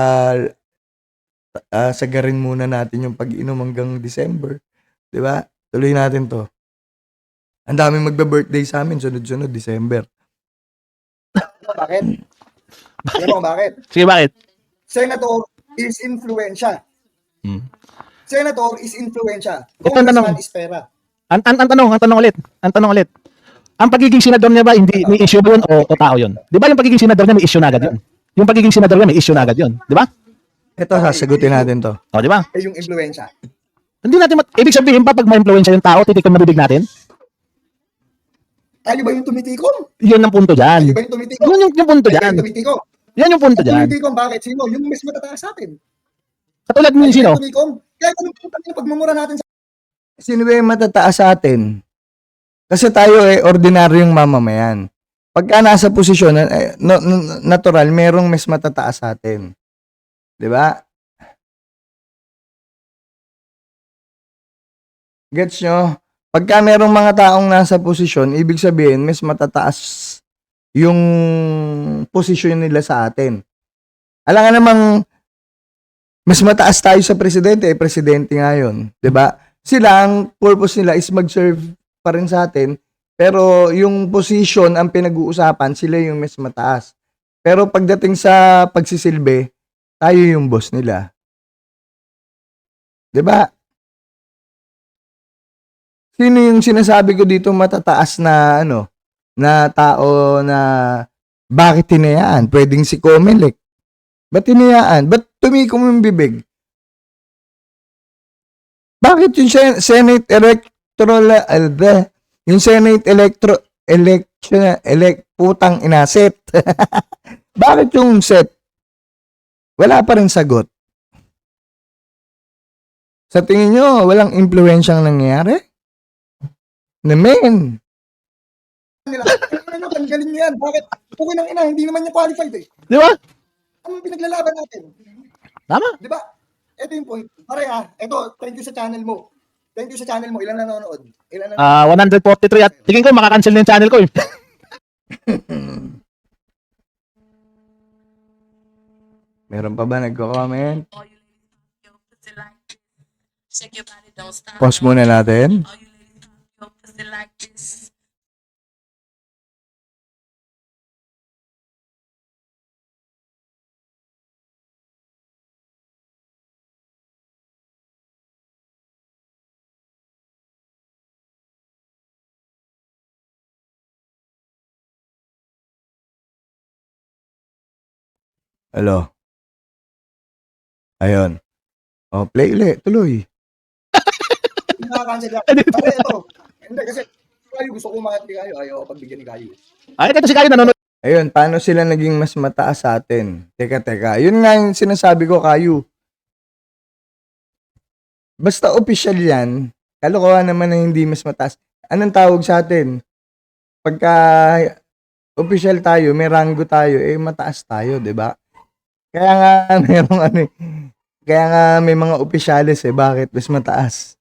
sagarin muna natin yung pag-inom hanggang December. 'Di ba? Tuloy natin to. Ang daming magbe-birthday sa amin, sunod-sunod, December. Bakit? Alam mo bakit? Sige, bakit? Senator is influensya. Senator is influensya. Ito ang tanong. Congressman is pera. Ang tanong ulit. Ang pagiging senador niya ba, hindi may issue ba yun o tao yun? Di ba yung pagiging senador niya may issue na agad yun? Yung pagiging senador niya may issue na agad yun. Di ba? Ito, sasagutin natin to. O, di ba? Yung influensya. Hindi natin, ibig sabihin pa, pag ma-influensya yung tao, titikon na bibig natin? Tayo ba yung tumitikom? Yun ang punto dyan. Tayo ba yung tumitikom? Yun yung punto Tayo ba dyan. yung tumitikom? Yan yung punto dyan. Tumitikom, bakit? Sino? Yung mas matataas sa atin. Katulad mo yung sino? Tumitikom. Kaya kung yung pagmumura natin sa Sino ba yung matataas sa atin? Kasi tayo ordinaryong mamamayan. Pagka nasa posisyon, natural, merong mas matataas sa atin. 'Di ba? Gets nyo? Pagka merong mga taong nasa posisyon, ibig sabihin, mas matataas yung posisyon nila sa atin. Alam nga namang, mas mataas tayo sa presidente, presidente nga yun. 'Di ba? Sila, ang purpose nila is mag-serve pa rin sa atin, pero yung position ang pinag-uusapan, sila yung mas mataas. Pero pagdating sa pagsisilbi, tayo yung boss nila. 'Di ba? Sino yung sinasabi ko dito matataas na na tao na bakit hinayaan? Pwedeng si Comelec. Ba't hinayaan? Ba't tumikom yung bibig? Bakit yung Senate putang inaset? Bakit yung set? Wala pa rin sagot. Sa tingin nyo, walang impluensyang nangyayari? Namen. nila. Ano, galing yan. Bakit? Okay nang ina, hindi naman niya qualified eh. Di ba? Anong pinaglalaban natin? Tama. Di ba? Ito yung point. Pare ito, thank you sa channel mo. Thank you sa channel mo. Ilan nanonood? Ilan nanonood? 143 at tingin ko makakancel na yung channel ko eh. Meron pa ba nagko-comment? All you ladies, your pussy like this. Shake your body, don't stop. Pause muna natin. All you ladies, your pussy like this. Hello. Ayun. Oh, play ulit. Tuloy. Hindi nakakancel yan. Pare, ito. Hindi, kasi kayo gusto ko umangat ni Kayo. Ayaw ako pagbigyan ni Kayo. Ay, ito si Kayo nanonood. Ayun, paano sila naging mas mataas sa atin? Teka. Yun nga yung sinasabi ko, Kayo. Basta official yan, kalokohan naman na hindi mas mataas. Anong tawag sa atin? Pagka official tayo, may ranggo tayo, eh mataas tayo, 'di ba? Kaya nga merong ano, kaya nga may mga opisyales eh, bakit mas mataas?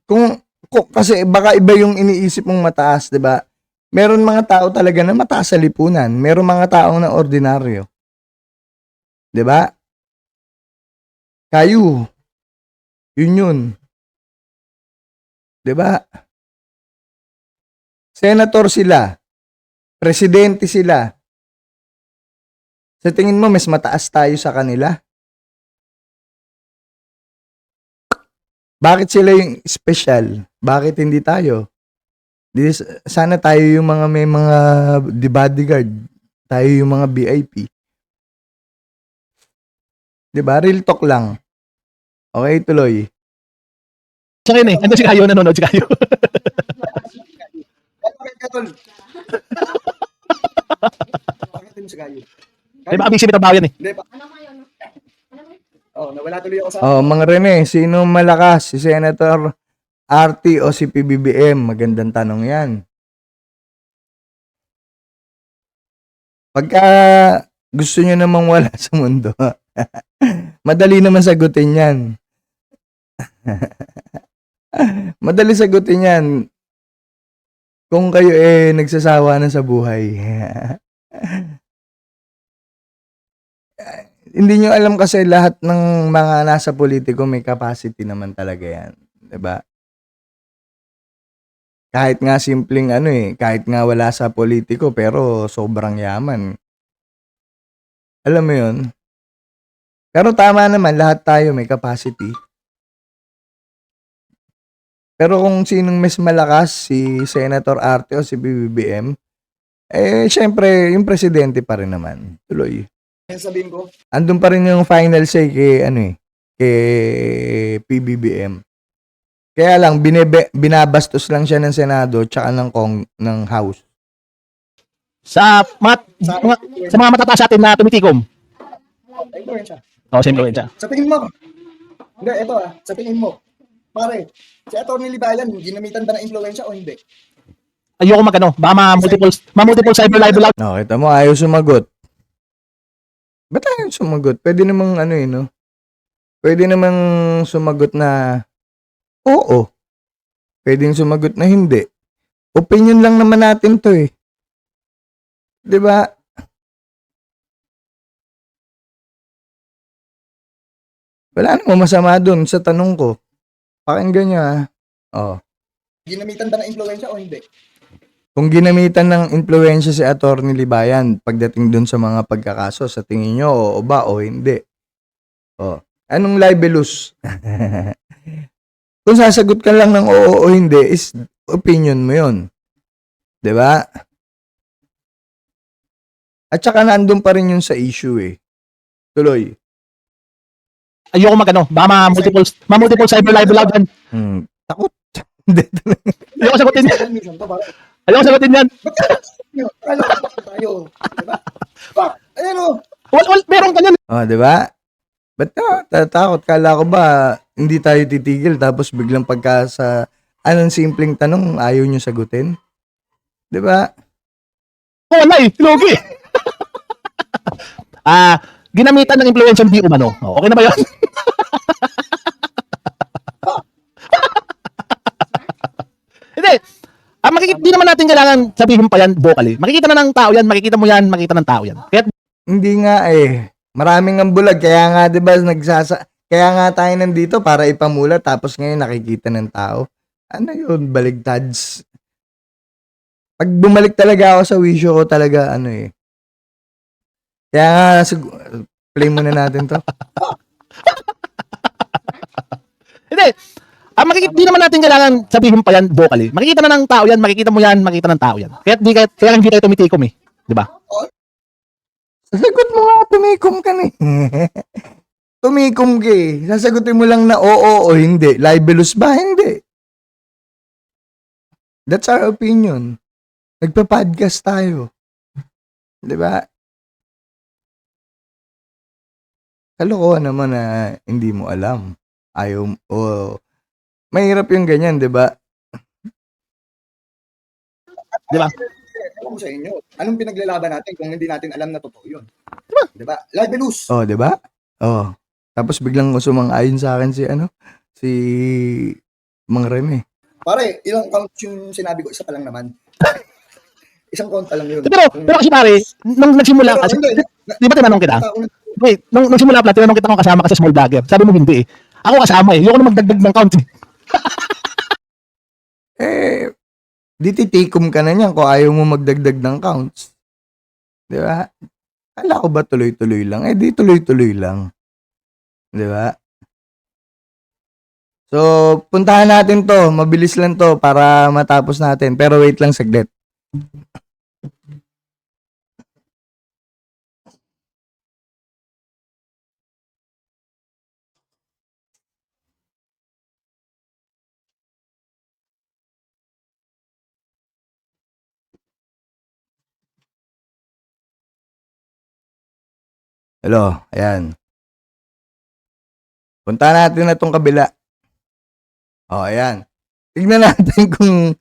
Kung kasi baka iba yung iniisip mong mataas, 'di ba? Meron mga tao talaga na mataas sa lipunan, meron mga taong na ordinaryo. 'Di ba? Kayo, yun. 'Di ba? Senator sila, presidente sila. Sa tingin mo, mas mataas tayo sa kanila? Bakit sila yung special? Bakit hindi tayo? Sana tayo yung mga may mga bodyguard. Tayo yung mga VIP. Diba? Real talk lang. Okay, tuloy. Siya rin eh. Ando si Kayo nanonood si Kayo. Bakit ka, tol? Bakit mo si Kayo? May mga busy bitaw yan eh. Hindi pa. Oh, nawala tuloy ako sa... Oh, mga Rene, sino malakas? Si Senator RT o si PBBM? Magandang tanong yan. Pagka gusto nyo namang wala sa mundo, madali naman sagutin yan. Madali sagutin yan. Kung kayo nagsasawa na sa buhay. Hindi nyo alam kasi lahat ng mga nasa politiko may capacity naman talaga yan. 'Di ba? Kahit nga simpleng kahit nga wala sa politiko pero sobrang yaman. Alam mo 'yun? Pero tama naman, lahat tayo may capacity. Pero kung sinong mas malakas, si Senator Arte o si BBM, syempre, yung presidente pa rin naman. Tuloy. Yan sabihin ko. Andun pa rin yung final say kay kay PBBM. Kaya lang binabastos lang siya ng Senado tsaka ng House. Sa mga matataas sa atin na tumitikom. Influensya. Oo, siyempre siya. Sa tingin mo. Hindi, ito sa tingin mo. Pare, si Atty. Libayan, ginamitan ba ng influensya o hindi? Ayoko magano, baka ma-multiple cyber libel out. No, kita mo, ayaw sumagot. Ba't ayaw sumagot? Pwede namang no? Pwede namang sumagot na oo. Pwedeng sumagot na hindi. Opinion lang naman natin to eh. 'Di ba? Wala namang masama dun sa tanong ko. Pakinggan nyo Oh. Ginamitan ba ng influensya o hindi? Kung ginamitan ng impluwensya si Atty. Libayan pagdating dun sa mga pagkakaso, sa tingin nyo, oo ba o hindi? Oh. Anong libelous? Kung sasagot ka lang ng oo o hindi, is opinion mo yun. 'Di ba? At saka nandun pa rin yun sa issue eh. Tuloy. Ayoko magano, baka ma-multiple cyber libel out. Takot. Hindi. Ayoko sagutin yan. Minsan to, pare. Ayoko sagutin yan. Alam ko tayo. Diba? Fuck! Ayan o. Meron ka yan. Oh, 'di ba? Ba't tatakot? Kala ko ba hindi tayo titigil tapos biglang pagka sa anong simpleng tanong ayaw nyo sagutin? 'Di ba? Wala eh, logi. Ginamitan ng influencer di umano. Okay na ba 'yon? natin kailangan sabihin pa yan vocally. Makikita na ng tao yan, makikita mo yan, makikita ng tao yan. Kaya Hindi nga eh. Maraming ang bulag. Kaya nga, di ba, kaya nga tayo nandito para ipamulat. Tapos ngayon nakikita ng tao. Ano yun? Baligtads. Pag bumalik talaga ako sa wisyo ko talaga, ano eh. Kaya nga, play muna natin to. hindi. Di naman natin kailangan sabihin pa yan vocally. Makikita na ng tao yan, makikita mo yan, makikita ng tao yan. Kaya hindi tayo tumitikom eh. Di ba? Sasagot mo nga, tumikom ka na eh. Tumikom ka eh. Sasagutin mo lang na oo o hindi. Libelous ba? Hindi. That's our opinion. Nagpa-podcast tayo. Di ba? Kalokohan naman na hindi mo alam. Ayaw mahirap yung ganyan, di ba? Di ba? Alam ko sa inyo, anong pinaglalaban natin kung hindi natin alam na totoo yun? Di ba? Libelous. Oh, di ba? Oh. Tapos biglang sumang-ayon sa akin si Mang Rene. Pare, ilang count yung sinabi ko? Isa pa lang naman. Isang count pa lang yun. Pero kasi pare, nung nagsimula kasi, di ba tinanong kita? Wait, nung simula pala, tinanong kita kung kasama ka sa small vlogger. Sabi mo hindi eh. Ako kasama eh. Yung na magdagdag ng count eh. Di titikom ka na niyan kung ayaw mo magdagdag ng counts. Di ba? Kala ko ba tuloy-tuloy lang? Di tuloy-tuloy lang. Di ba? So, puntahan natin to. Mabilis lang to para matapos natin. Pero wait lang saglit. Hello, ayan. Punta natin na tong kabila. Oh, ayan. Tignan natin kung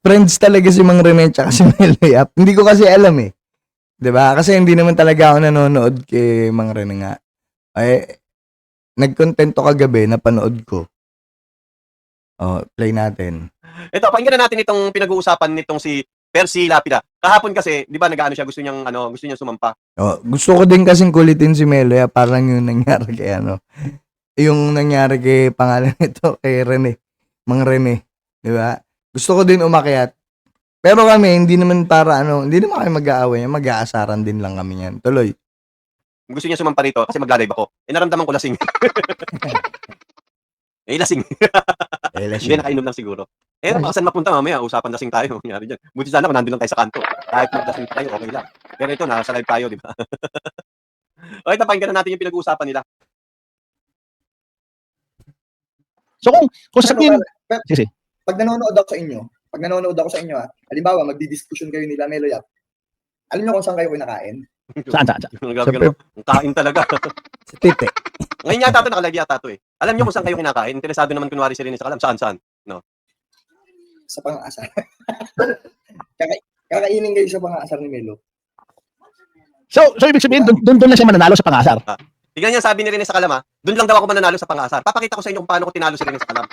friends talaga si Mang Rene at si Meloyap. Hindi ko kasi alam eh. 'Di ba? Kasi hindi naman talaga ako nanonood kay Mang Rene nga. Ay, nag-content to kagabi, napanood ko. Oh, play natin. Ito, pakinggan na natin itong pinag-uusapan nitong si Percy Lapida. Kahapon kasi, 'di ba, nag-aano siya, gusto niyang sumampa. Oh, gusto ko din kasing kulitin si Meloyap, parang yung nangyari kay yung nangyari kay pangalan nito kay Rene, Mang Rene, 'di ba? Gusto ko din umakyat. Pero kami hindi naman para hindi naman kami mag-aaway, mag-aasaran din lang kami niyan. Tuloy. Gusto niya sumampa rito kasi magla-live ako. Naramdaman ko lasing. Lasing. Hindi, nakainom lang siguro. Baka saan mapunta mamaya, usapan lasing tayo. Nangyari dyan. Buti sana kung nandun lang tayo sa kanto. Kahit maglasing tayo, okay lang. Pero ito, nasa live tayo, di ba? Okay, tapakinggan na natin yung pinag-uusapan nila. So kung sasabihin, sige. Pag nanonood ako sa inyo, halimbawa, magdi-discussion kayo nila Meloyap, alam niyo kung saan kayo kinakain? Saan? Ang kain talaga. Si Tite. Ngayon yata ito, nakalive yata ito eh. Alam niyo kung saan kayo kinakain? Interesado naman kunwari si Rene sa kalam. Saan? No? Sa pang-aasar. Kakainin kayo sa pang-aasar ni Melo. So ibig sabihin, doon na siya mananalo sa pangasar. Tignan niya, sabi ni Rene sa kalam doon lang daw ako mananalo sa pang-aasar. Papakita ko sa inyo kung paano ko tinalo si Rene sa kalam.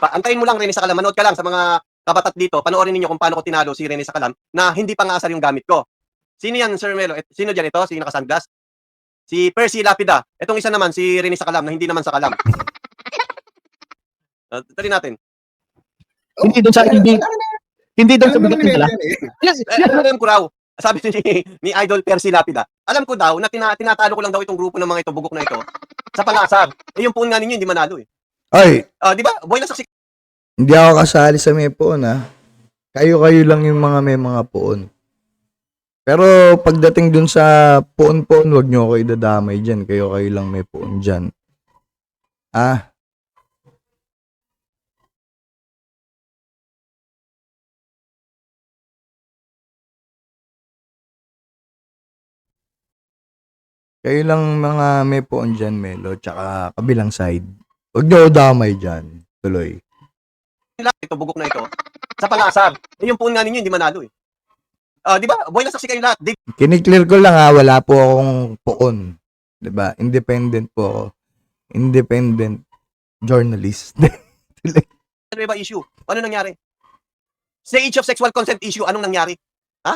Antayin mo lang, Rene sa kalam. Manood ka lang sa mga kabatat dito. Panoorin niyo kung paano ko tinalo si Rene sa kalam na hindi pang-aasar yung gamit ko. Sino yan, Sir Melo? Sino dyan ito? Sino nakasanglas? Si Percy Lapida. Itong isa naman, si Rene sa kalam na hindi naman sa kalam. Tali natin. Hindi doon sa bigat ng dala. Alam ko raw, sabi ni Idol Percy Lapida, alam ko daw na tinatalo ko lang daw itong grupo ng mga ito, bugok na ito, sa pangasar. Yung puon nga ninyo, hindi manalo eh. Ay, Di ba? Boy lang sa hindi ako kasali sa may puon Kayo-kayo lang yung mga may mga puon. Pero pagdating dun sa puon-puon, wag nyo ako idadamay dyan. Kayo-kayo lang may puon dyan. Kayo lang mga may puon dyan, Melo, tsaka kabilang side. Wag nyo ako damay dyan. Tuloy. ito, bugok na ito, sa pangasar. Yung puon nga ninyo, hindi manalo eh. Di ba? Boy lang saksi kayo lahat. Kiniklear ko lang wala po akong puon. 'Di ba? Independent po ako. Independent journalist. Ano ba issue? Ano nangyari? Sa age of sexual consent issue, anong nangyari? Ha?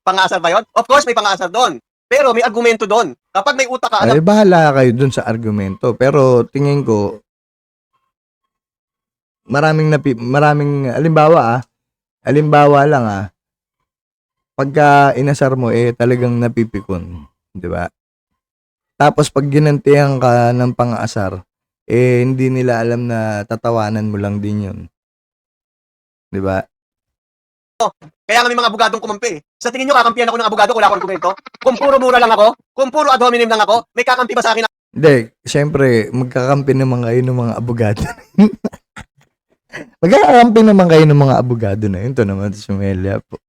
Pang-aasar ba yun? Of course, may pang-aasar doon. Pero may argumento doon. Kapag may utak ka, alam Ay, bahala kayo dun sa argumento. Pero tingin ko, alimbawa lang pagka inasar mo, talagang napipikon. Di ba? Tapos pag ginantihan ka ng pang-aasar, hindi nila alam na tatawanan mo lang din yun. Di ba? kaya nga may mga abogadong kumampi. Sa tingin nyo, kakampihan ako ng abogado kung wala akong argumento? Kung puro mura lang ako? Kung puro ad hominem lang ako? May kakampi ba sa akin? Hindi, syempre, magkakampi naman kayo ng mga abogado. Magkakampi naman kayo ng mga abogado na yun. Ito naman si Melia po.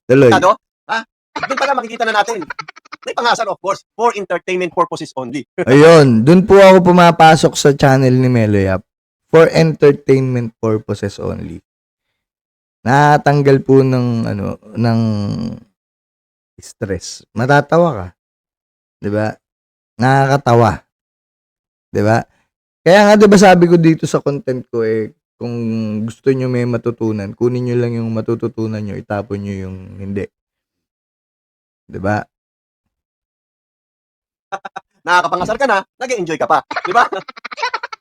Tuloy. Abogado? Ha? Doon pala makikita na natin. May pang-aasar, of course, for entertainment purposes only. Ayun, dun po ako pumapasok sa channel ni Melia for entertainment purposes only. Natanggal po ng stress. Matatawa ka. 'Di ba? Nakakatawa. 'Di ba? Kaya nga 'di ba sabi ko dito sa content ko kung gusto niyo may matutunan, kunin niyo lang yung matututunan niyo, itapon niyo yung hindi. 'Di ba? Nakakapangasar ka na, nag-enjoy ka pa. Di ba?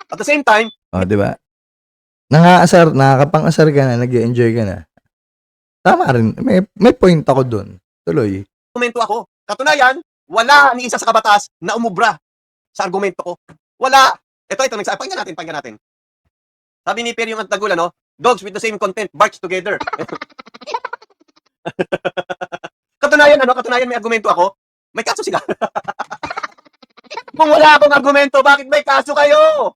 At the same time, Oh, 'di ba? Nakakapang-asar ka na, nag-enjoy ka na. Tama rin. May point ako doon. Tuloy. argumento ako. Katunayan, wala ni isa sa kabatas na umubra sa argumento ko. Wala. Ito, pakinggan natin. Sabi ni Perry yung Antagul, dogs with the same content barks together. Katunayan, may argumento ako. May kaso sila. Kung wala akong argumento, bakit may kaso kayo?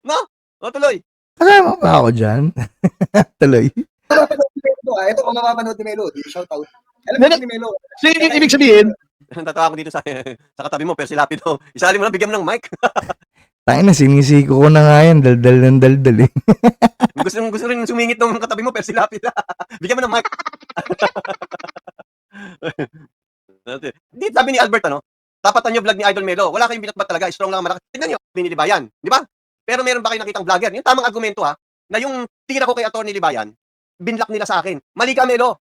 No? O, tuloy. Kasama ba ako dyan? Tuloy. Ito, kung mapapanood ni Melo, shout out. Alam mo ni Melo. So, yung ibig sabihin, Tatawa ako dito sa katabi mo, Percy Lapido. Isali mo lang, bigyan mo ng mic. Tangin na, sinisiko ko na nga yan. Daldal ng daldal eh. gusto rin sumingit ng katabi mo, Percy Lapido. Bigyan mo ng mic. Di sabi ni Albert, tapatan nyo vlog ni Idol Melo. Wala kayong binatbat talaga. Strong lang ang malakas. Tignan nyo, Libayan. Di ba? Pero meron ba kayo nakitang vlogger? Yung tamang argumento na yung tira ko kay Atty. Libayan, binlock nila sa akin. Mali ka, Melo.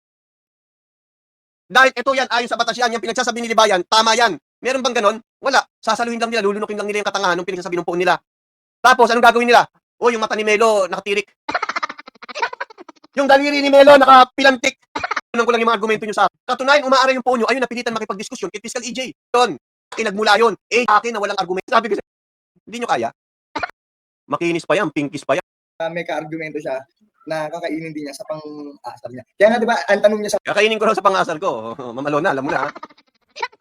Dahil ito yan, ayon sa batas yan, yung pinagsasabi ni Libayan, tama yan. Meron bang ganon? Wala. Sasaluhin lang nila, lulunukin lang nila yung katangahan ng pinagsasabi ng poon nila. Tapos, anong gagawin nila? O, yung mata ni Melo, nakatirik. Yung daliri ni Melo, nakapilantik. Kulang ko lang yung mga argumento nyo sa akin. Katunayan, umaaray yung poon nyo, ayun, napilitan makipagdiskusyon kay Fiscal EJ. Yun. Nagmula yun. Akin na walang argumento. Sabi ko, hindi nyo kaya? Makinis pa yan, pinkis pa yan. May ka-argumento siya na kakainin din niya sa pang-asar niya. Kaya nga, di ba, ang tanong niya sa Kakainin ko raw sa pang-asar ko. Mamalo na, alam mo na.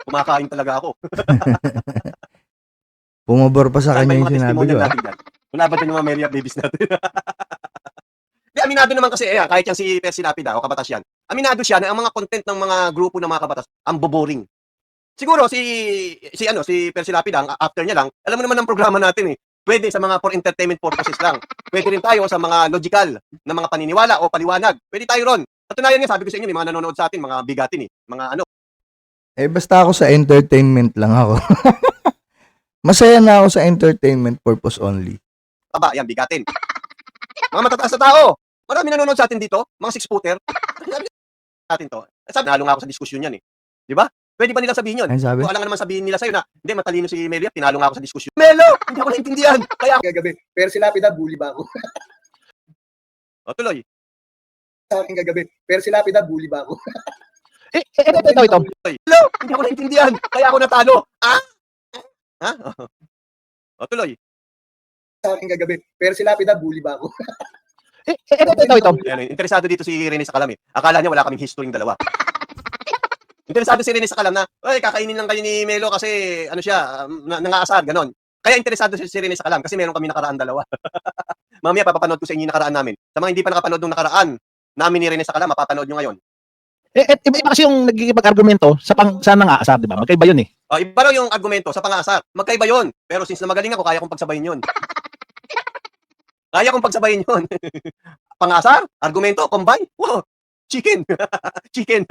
Kumakain talaga ako. Pumabor pa sa Saan ba kanya yung yung mga sinabi ko. testimonial natin dyan? Wala ba dyan yung mga Mary at babies natin? Di, aminado naman kasi, kahit yan si Percy Lapida o kabatas yan, aminado siya na ang mga content ng mga grupo ng mga kabatas, ang boboring. Siguro si Percy Lapida, after niya lang, alam mo naman ang programa natin Pwede sa mga for entertainment purposes lang. Pwede rin tayo sa mga logical na mga paniniwala o paliwanag. Pwede tayo ron. Katunayan nga, sabi ko sa inyo, may mga nanonood sa atin, mga bigatin mga Basta ako sa entertainment lang ako. Masaya na ako sa entertainment purpose only. taba, yan, bigatin. Mga matataas na tao. Marami nanonood sa atin dito, mga 6-footer. Sabi natin to. Sabi, nalo nga ako sa diskusyon yan Di ba? Pwede ba nila sabihin yun? Ano sabi? Kung alam nga naman sabihin nila sa'yo na, hindi, matalino si Melo, tinalo nga ako sa diskusyon. Melo! Hindi ako naintindihan. Kaya, gagabi, pero si Lapida, bully ba ako? o tuloy. Sa akin gagabi, pero si Lapida, bully ba ako? ito. Melo! Hindi ako naintindihan. Kaya ako natalo. Ha? O tuloy. Sa akin gagabi, pero si Lapida, bully ba ako? Ito. Ayan, interesado dito si Rene sa Kalam Akala niya wala kaming history ng dalawa. Interesado si Rene sa Kalam na, kakainin lang kayo ni Melo kasi, siya, nangaasar, ganon. Kaya interesado si Rene sa Kalam kasi meron kami nakaraan dalawa. Mamaya, papapanood ko sa inyo yung nakaraan namin. Sa mga hindi pa nakapanood ng nakaraan, namin ni Rene sa Kalam, mapapanood nyo ngayon. Iba kasi yung nagkikipag-argumento sa nangaasar, di ba? Magkaiba yun Iba raw yung argumento sa pangasar. Magkaiba yun. Pero since na magaling ako, kaya kong pagsabayin yun. Kaya kong pagsabayin yun. Pangasar, argumento, combine. Wow, chicken. Chicken.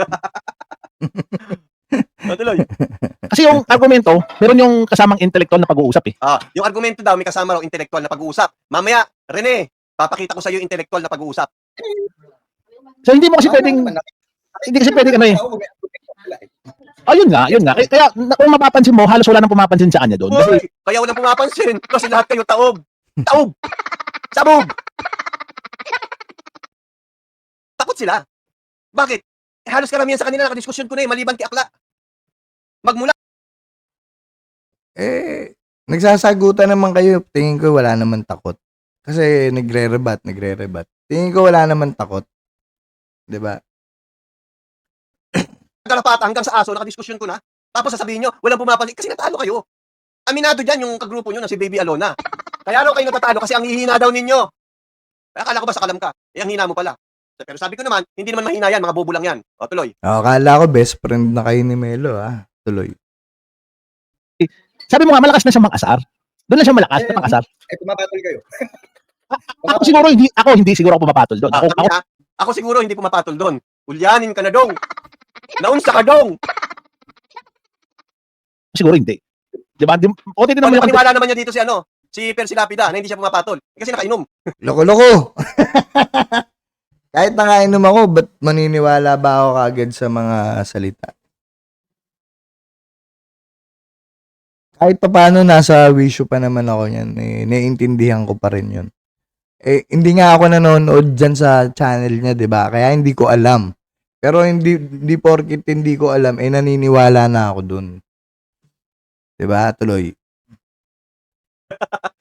Tuloy. Kasi yung argumento, meron yung kasamang intellectual na pag-uusap Yung argumento daw, may kasama raw intellectual na pag-uusap. Mamaya, Rene, papakita ko sa iyo intellectual na pag-uusap. So hindi mo kasi Wala pwedeng, naman, hindi kasi pwedeng ano eh. Ako, wala eh. Yun nga, yun nga. Kaya kung mapapansin mo, halos wala nang pumapansin sa kanya doon. Hoy, kaya walang pumapansin kasi lahat kayo taob. Taob. Sabog. Takot sila. Bakit? Halos karamihan sa kanila nakadiskusyon ko na eh, maliban kay Akla. Magmula Nagsasagutan naman kayo. Tingin ko wala naman takot. Kasi nagre-rebat. Tingin ko wala naman takot. 'Di ba? kalapata hanggang sa aso, nakadiskusyon ko na. Tapos sasabihin nyo, walang pumapansin kasi natalo kayo. Aminado dyan yung kagrupo nyo na si Baby Alona. Kaya raw kayo natatalo kasi ang hihina daw ninyo. Kaya akala ko ba sa kalam ka? Eh, ang hina mo pala. Pero sabi ko naman, hindi naman mahina yan, mga bobo lang yan. O, tuloy. Akala ko best friend na kayo ni Melo, Tuloy. Sabi mo nga, malakas na siyang mang-asar. Doon lang siya malakas na mang-asar. Pumapatol kayo. Ako siguro, hindi siguro ako pumapatol doon. Ako siguro hindi pumapatol doon. Ulyanin ka na dong. Naunsa ka dong. Siguro hindi. Diba? O, titignan mo yung Paniwala naman niya dito si Percy Lapida na hindi siya pumapatol. Kasi nakainom. Loko-loko! Kahit nakainom ako, ba't maniniwala ba ako kagad sa mga salita? Kahit pa paano, nasa wisyo pa naman ako yan. Naiintindihan ko pa rin yun. Hindi nga ako nanonood dyan sa channel niya, di ba? Kaya hindi ko alam. Pero hindi porkit hindi ko alam, naniniwala na ako dun. Di ba? Tuloy.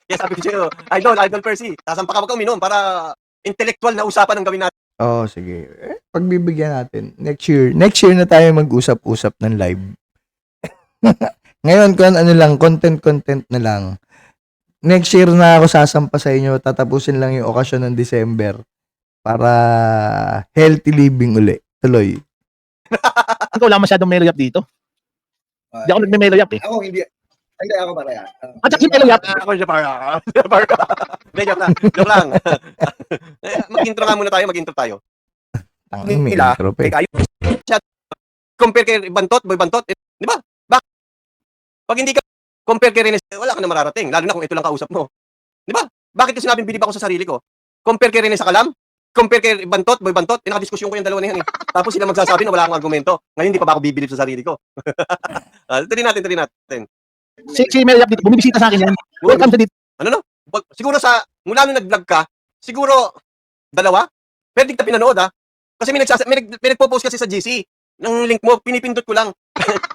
Kaya sabi ko sa'yo, Idol Percy, sasampa ka wag kang uminom para intellectual na usapan ang gawin natin. Oo, sige. Pagbibigyan natin. Next year na tayo mag-usap-usap ng live. Ngayon, content na lang. Next year na ako sasampa sa inyo, tatapusin lang yung okasyon ng December para healthy living uli. Tuloy. Ikaw lang masyadong meloyap dito. Hindi ako nagme-meloyap eh. Ako hindi. Hindi ako paraya. At saka si meloyap. Ako siya para. Hindi, joke lang. Mag-intro nga muna tayo, Tangin, may Nila, intro pa eh. kayo. Compare kay Boy Bantot, di ba? Pag hindi ka compare kay Rene, wala ka na mararating. Lalo na kung ito lang kausap mo. Di ba? Bakit ko sinabing bilib ako sa sarili ko? Compare kay Rene sa Kalam, compare kay Boy Bantot, nakadiskusyon ko yung dalawa na yan eh. Tapos sila magsasabi na wala akong argumento. Ngayon hindi pa ba ako bibilib sa sarili ko? Tuloy natin. Si meloyap dito, bumibisita sa akin yan. Welcome to dito. Siguro mula nung nag-vlog ka, siguro 2, pero di kita pinanood Kasi may nagpo-post kasi sa GC ng link mo, pinipindot ko lang.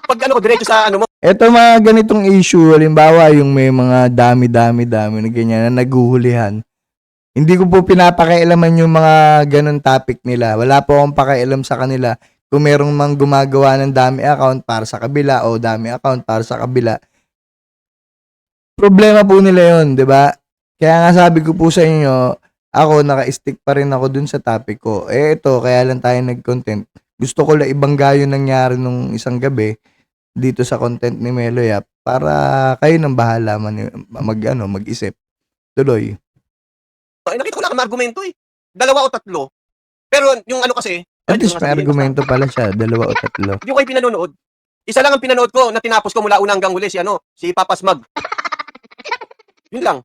Pag diretso sa mo. Ito mga ganitong issue, halimbawa yung may mga dami na ganyan na naguhulihan. Hindi ko po pinapakialaman yung mga ganun topic nila. Wala po akong pakialam sa kanila. Kung merong mang gumagawa ng dami account para sa kabila o dami account para sa kabila, problema po nila yun, di ba? Kaya nga sabi ko po sa inyo, ako naka-stick pa rin ako dun sa topic ko. Ito, kaya lang tayo nag-content. Gusto ko lang ibangga yung nangyari nung isang gabi dito sa content ni Meloyap para kayo nang bahala mag-isip. Tuloy. Nakita ko lang ang argumento 2 o 3. Pero yung kasi, At least may argumento pala siya, 2 o 3. Hindi ko kayo pinanonood. Isa lang ang pinanood ko na tinapos ko mula una hanggang huli si Papa Smag. Yun lang.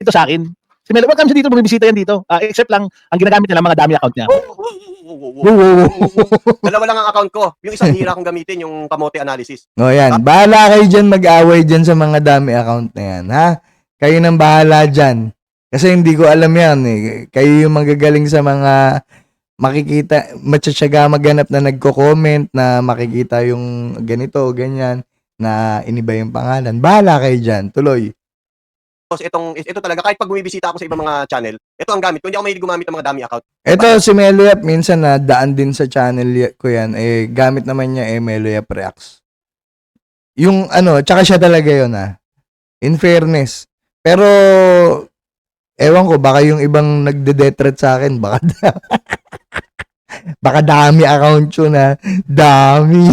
Ito sa akin. Si Melo, welcome siya dito, bumibisita yan dito. Except lang, ang ginagamit nila, mga dami account niya. Dalawa lang ang account ko. Yung isang hira kong gamitin, yung kamote analysis. O yan, bahala kayo dyan mag-away dyan sa mga dami account na yan, ha? Kayo nang bahala dyan. Kasi hindi ko alam yan eh. Kayo yung magagaling sa mga makikita, matsatsaga maghanap na nagko-comment na makikita yung ganito, ganyan, na iniba yung pangalan. Bahala kayo dyan. Tuloy. Tapos ito talaga, kahit pag bumibisita ako sa ibang mga channel, ito ang gamit ko. Hindi ako mahilig gumamit ng mga dami account. Ito, si Meloyap, minsan na daan din sa channel ko yan. Gamit naman niya Meloyap Reacts. Yung tsaka siya talaga yun In fairness. Pero, ewan ko, baka yung ibang nagde-detret sa akin, baka dami account yun Dami.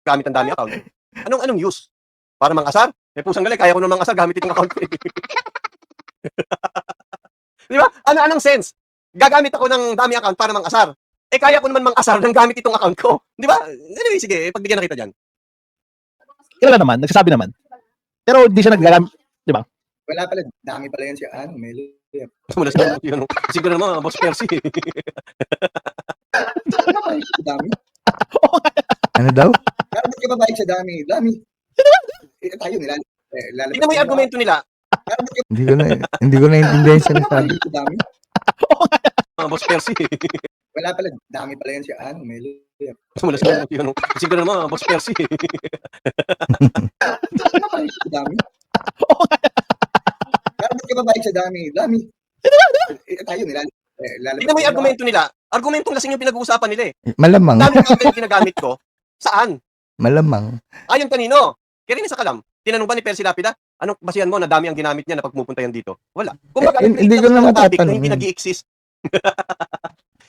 Gamit ang dami account. Anong use? Para mang-asar? May pusang galing, kaya ko naman mang-asar gamit itong account ko. Di ba? Anong sense? Gagamit ako ng dami account para mang-asar. Kaya ko naman mang-asar nang gamit itong account ko. Di ba? Anyway, sige, pagbigyan na kita dyan. Kilala naman, nagsasabi naman. Pero hindi siya nagagamit, di ba? Wala pala, dami pala yan si ano, Melo. Wala sa yun. Siguro naman, Boss Percy. Dami. Ano daw? Pero ba't ka babae sa dami? Dami. Tayo lalabas. Tingnan mo yung argumento nila. Pero ba't ka Hindi ko naintindihan yung sinasabi. babae sa dami? Boss Percy. Wala pala, dami pala yan si ano, Melo. Wala sa yun. Siguro naman, Boss Percy. Dami. Pero ba't ka babae sa dami? Dami. Tayo lalabas. Tingnan mo yung argumento nila. Argumentong lasing yung pinag-uusapan nila eh. Malamang. Dami ng yung ginagamit ko. Saan? Malamang. Ayon kanino? Kaya rin sa Kalam. Tinanong ba ni Percy Lapida? Anong basihan mo na dami ang ginamit niya na pagpupunta yan dito? Wala. Kung baga, Hindi ko naman topic na tatanungin. hindi nag-i-exist.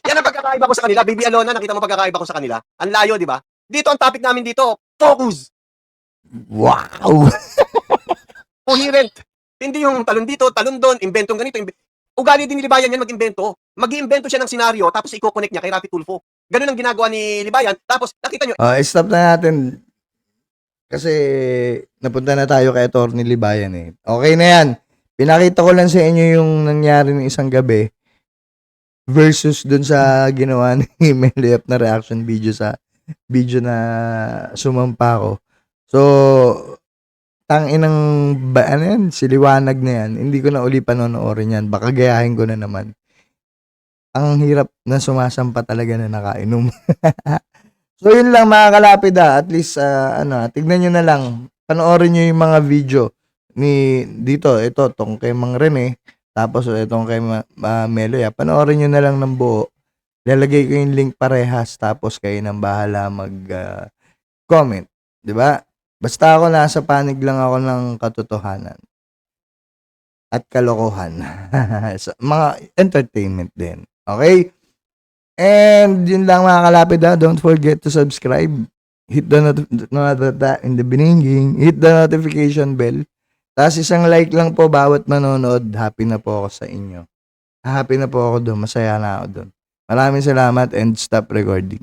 Yan ang pagkakaiba ko sa kanila. Bibi Alona, nakita mo pagkakaiba ko sa kanila? Ang layo, di ba? Dito ang topic namin dito, focus. Wow! Coherent. Hindi yung talon dito, talon doon, inventong ganito. Ugali din ni Libayan yan mag-invento. Mag-iimbento siya ng senaryo, tapos i-connect niya kay Rafi Tulfo. Ganun ang ginagawa ni Libayan. Tapos, nakita nyo, Stop na natin. Kasi napunta na tayo kay Atty. Libayan eh. Okay na yan. Pinakita ko lang sa inyo yung nangyari ng isang gabi versus dun sa ginawa ni Meliep na reaction video sa video na sumampa ko. So, tanginang ano yan, siliwanag na yan. Hindi ko na uli panonoorin yan. Baka gayahin ko na naman. Ang hirap na sumasampa talaga na nakainom. So, yun lang mga kalapid At least, tignan nyo na lang. Panoorin nyo yung mga video ni dito. Ito, tong kay Mang Rene. Tapos, itong kay Meloy. Panoorin nyo na lang ng buo. Lalagay ko yung link parehas. Tapos, kayo nang bahala mag-comment. Diba? Basta ako nasa panig lang ako ng katotohanan. At kalokohan. So, mga entertainment din. Okay? And yun lang mga kalapid Don't forget to subscribe. Hit the in the beginning. Hit the notification bell. Tapos isang like lang po bawat manonood. Happy na po ako sa inyo. Happy na po ako doon. Masaya na ako doon. Maraming salamat and stop recording.